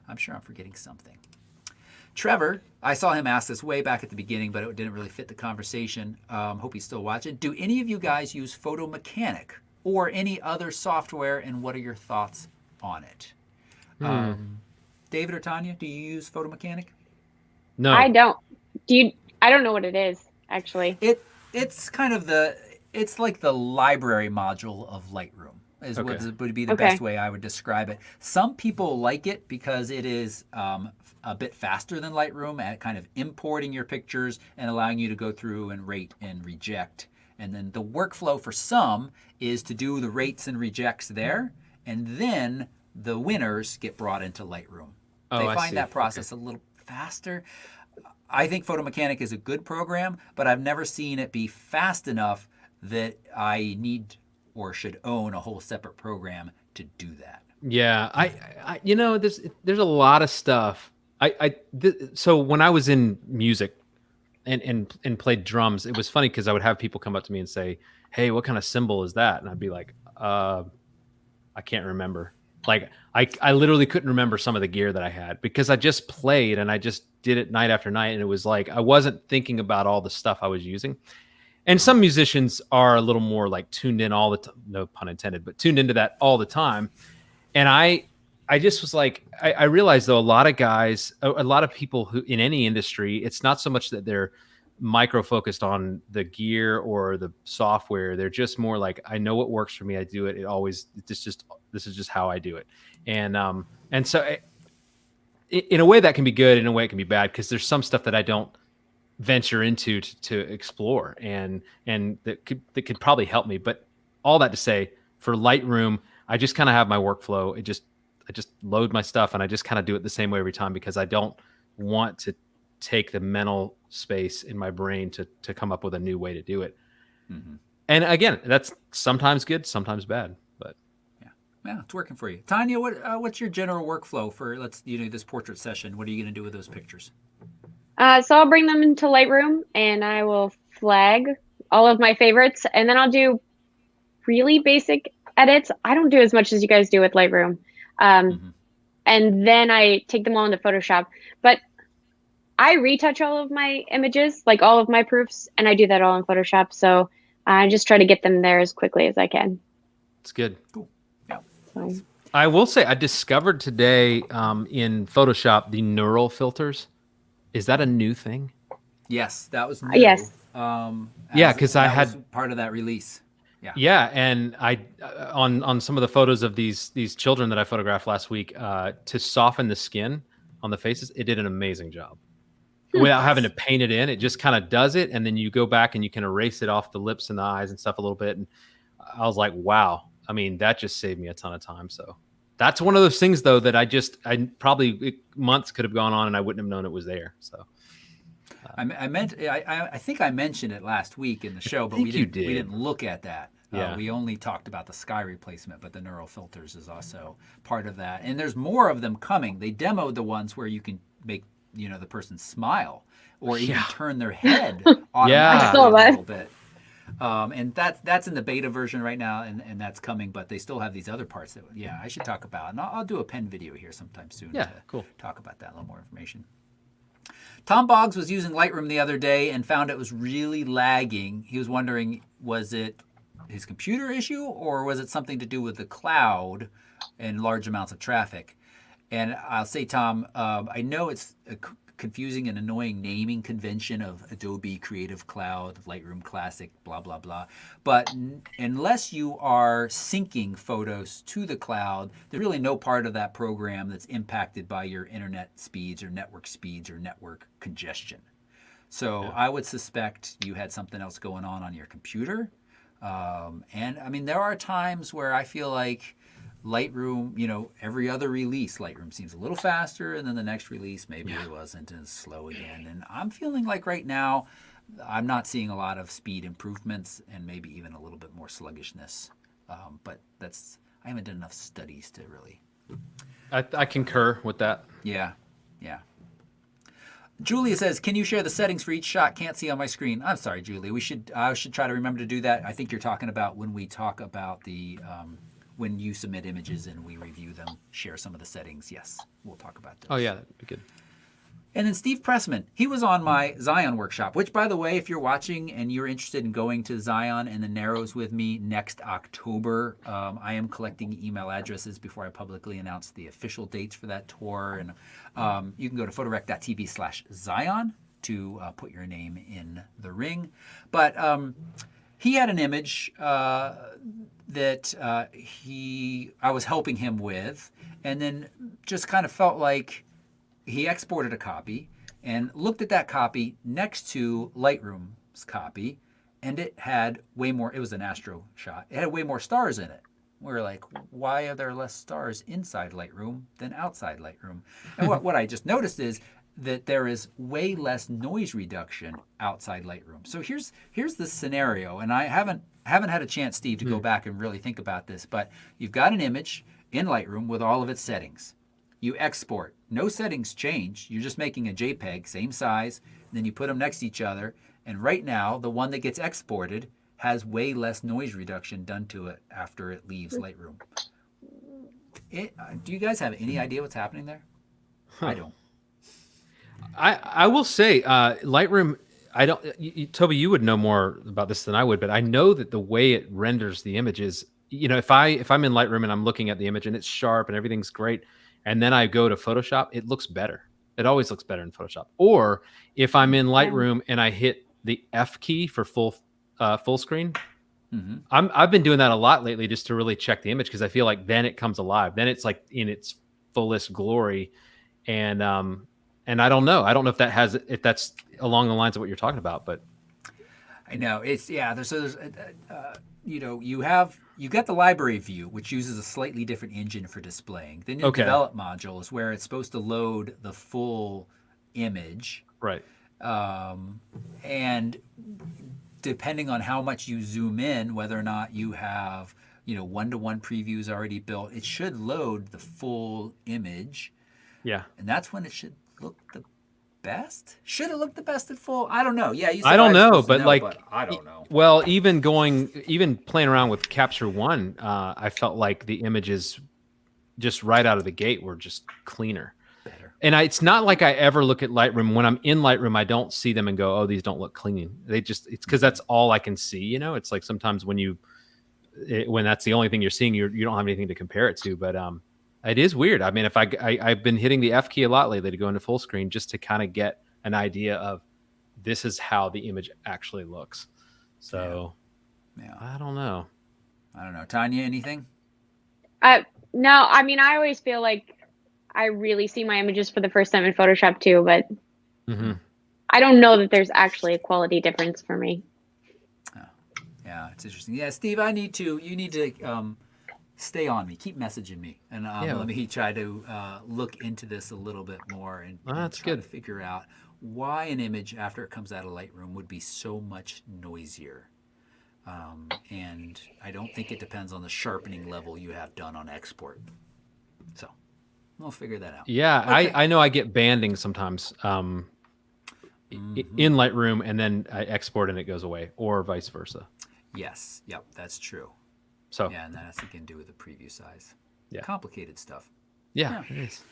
I'm sure I'm forgetting something. Trevor, I saw him ask this way back at the beginning, but it didn't really fit the conversation. Hope he's still watching. Do any of you guys use Photo Mechanic or any other software, and what are your thoughts on it? David or Tanya, do you use Photo Mechanic? No. I don't. I don't know what it is, actually. It's kind of it's like the library module of Lightroom. is Okay. what would be the best way I would describe it. Some people like it because it is a bit faster than Lightroom at kind of importing your pictures and allowing you to go through and rate and reject. And then the workflow for some is to do the rates and rejects there, and then the winners get brought into Lightroom. They I find see. that process a little faster. I think Photo Mechanic is a good program, but I've never seen it be fast enough that I need or should own a whole separate program to do that. Yeah, I there's a lot of stuff. So when I was in music and played drums, it was funny because I would have people come up to me and say, "Hey, what kind of cymbal is that?" And I'd be like, I can't remember." Like I literally couldn't remember some of the gear that I had because I just played and I just did it night after night, and it was like I wasn't thinking about all the stuff I was using. And some musicians are a little more like tuned in all the time, no pun intended, but tuned into that all the time. And I just was like, I realized though, a lot of guys, a lot of people who in any industry, it's not so much that they're micro focused on the gear or the software. They're just more like, I know what works for me. I do it. This is just how I do it. And so in a way that can be good, in a way it can be bad, because there's some stuff that I don't venture into to explore and that could probably help me. But all that to say, for Lightroom, I just kind of have my workflow. I just load my stuff and I just kind of do it the same way every time because I don't want to take the mental space in my brain to come up with a new way to do it. Mm-hmm. And again, that's sometimes good, sometimes bad, but yeah, it's working for you. Tanya, what's your general workflow for this portrait session? What are you going to do with those pictures? So I'll bring them into Lightroom and I will flag all of my favorites, and then I'll do really basic edits. I don't do as much as you guys do with Lightroom. And then I take them all into Photoshop. But I retouch all of my images, like all of my proofs, and I do that all in Photoshop. So I just try to get them there as quickly as I can. It's good. Cool. Yeah. So. I will say I discovered today in Photoshop the neural filters. Is that a new thing? Yes, that was new. Yes. Because I had part of that release. Yeah. Yeah, and I on some of the photos of these children that I photographed last week, to soften the skin on the faces, it did an amazing job. Without having to paint it in, it just kind of does it, and then you go back and you can erase it off the lips and the eyes and stuff a little bit. And I was like, wow. I mean, that just saved me a ton of time. So that's one of those things, though, that I probably months could have gone on and I wouldn't have known it was there. So I think I mentioned it last week in the show, but we didn't look at that. Yeah. We only talked about the sky replacement, but the neural filters is also part of that. And there's more of them coming. They demoed the ones where you can make the person smile or even turn their head automatically a little bit. And that's in the beta version right now, and that's coming, but they still have these other parts that I should talk about. And I'll do a pen video here sometime soon to talk about that, a little more information. Tom Boggs was using Lightroom the other day and found it was really lagging. He was wondering, was it his computer issue or was it something to do with the cloud and large amounts of traffic? And I'll say, Tom, I know it's a confusing and annoying naming convention of Adobe Creative Cloud, Lightroom Classic, blah, blah, blah. But unless you are syncing photos to the cloud, there's really no part of that program that's impacted by your internet speeds or network congestion. So I would suspect you had something else going on your computer. And I mean, there are times where I feel like Lightroom, every other release, Lightroom seems a little faster, and then the next release, maybe it wasn't, and it's slow again. And I'm feeling like right now, I'm not seeing a lot of speed improvements and maybe even a little bit more sluggishness. But I haven't done enough studies to really. I concur with that. Yeah. Julia says, can you share the settings for each shot? Can't see on my screen. I'm sorry, Julia. I should try to remember to do that. I think you're talking about when we talk about the when you submit images and we review them, share some of the settings. Yes, we'll talk about those. Oh, yeah, that'd be good. And then Steve Pressman, he was on my Zion workshop, which, by the way, if you're watching and you're interested in going to Zion and the Narrows with me next October, I am collecting email addresses before I publicly announce the official dates for that tour. And you can go to photorec.tv/Zion to put your name in the ring. But he had an image that I was helping him with, and then just kind of felt like he exported a copy and looked at that copy next to Lightroom's copy, and it had way more. It was an astro shot. It had way more stars in it. We were like, why are there less stars inside Lightroom than outside Lightroom? And what I just noticed is that there is way less noise reduction outside Lightroom. So here's the scenario, and I haven't had a chance, Steve, to go back and really think about this, but you've got an image in Lightroom with all of its settings. You export. No settings change. You're just making a JPEG, same size, and then you put them next to each other. And right now, the one that gets exported has way less noise reduction done to it after it leaves Lightroom. Do you guys have any idea what's happening there? I don't. I will say, Lightroom, I don't, Toby, you would know more about this than I would, but I know that the way it renders the images, you know, if I'm in Lightroom and I'm looking at the image and it's sharp and everything's great, and then I go to Photoshop, it looks better. It always looks better in Photoshop. Or if I'm in Lightroom and I hit the F key for full screen, I've been doing that a lot lately just to really check the image, because I feel like then it comes alive. Then it's like in its fullest glory. And I don't know. I don't know if that's along the lines of what you're talking about, but I know it's there's you know, you got the library view, which uses a slightly different engine for displaying. Then the develop module is where it's supposed to load the full image, right? And depending on how much you zoom in, whether or not you have, you know, one-to-one previews already built, it should load the full image. Yeah, and that's when it should look the best. Should it look the best at full? I don't know. Yeah, you said I don't know, but I don't know. Well, even playing around with Capture One, I felt like the images just right out of the gate were just cleaner. Better. And it's not like I ever look at Lightroom. When I'm in Lightroom, I don't see them and go, "Oh, these don't look clean." It's because that's all I can see. You know, it's like sometimes when that's the only thing you're seeing, you don't have anything to compare it to. But it is weird. I mean, if I've been hitting the F key a lot lately to go into full screen just to kind of get an idea of this is how the image actually looks. So, yeah. I don't know. Tanya, anything? No, I mean, I always feel like I really see my images for the first time in Photoshop too, but I don't know that there's actually a quality difference for me. Oh, yeah, it's interesting. Yeah, Steve, you need to stay on me. Keep messaging me, and let me try to look into this a little bit more and try to figure out why an image after it comes out of Lightroom would be so much noisier. And I don't think it depends on the sharpening level you have done on export. So we'll figure that out. Yeah, okay. I know I get banding sometimes in Lightroom, and then I export and it goes away, or vice versa. Yes, yep, that's true. So yeah, and that has to do with the preview size. Yeah, complicated stuff. Yeah, it is.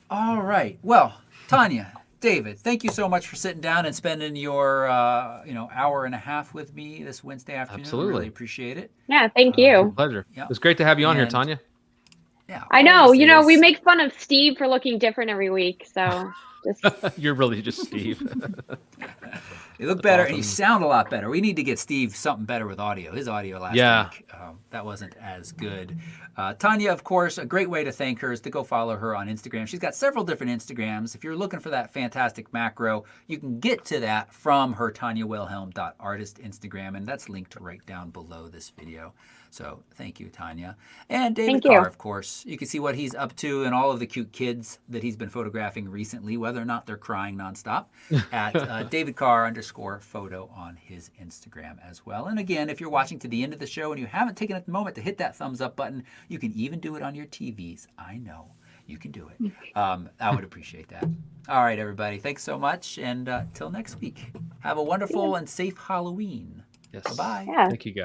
All right. Well, Tanya, David, thank you so much for sitting down and spending your hour and a half with me this Wednesday afternoon. Absolutely, really appreciate it. Yeah, thank you. Pleasure. Yeah. It was great to have you on here, Tanya. Yeah, I know. You know, we make fun of Steve for looking different every week, so just you're really just Steve. You look better, and you sound a lot better. We need to get Steve something better with audio. His audio last week, that wasn't as good. Tanya, of course, a great way to thank her is to go follow her on Instagram. She's got several different Instagrams. If you're looking for that fantastic macro, you can get to that from her TanyaWilhelm.artist Instagram, and that's linked right down below this video. So thank you, Tanya. And David Carr, of course. You can see what he's up to and all of the cute kids that he's been photographing recently, whether or not they're crying nonstop, at DavidCarr_photo on his Instagram as well. And again, if you're watching to the end of the show and you haven't taken a moment to hit that thumbs up button, you can even do it on your TVs. I know. You can do it. I would appreciate that. All right, everybody. Thanks so much. And till next week, have a wonderful and safe Halloween. Yes. Bye-bye. Yeah. Thank you, guys.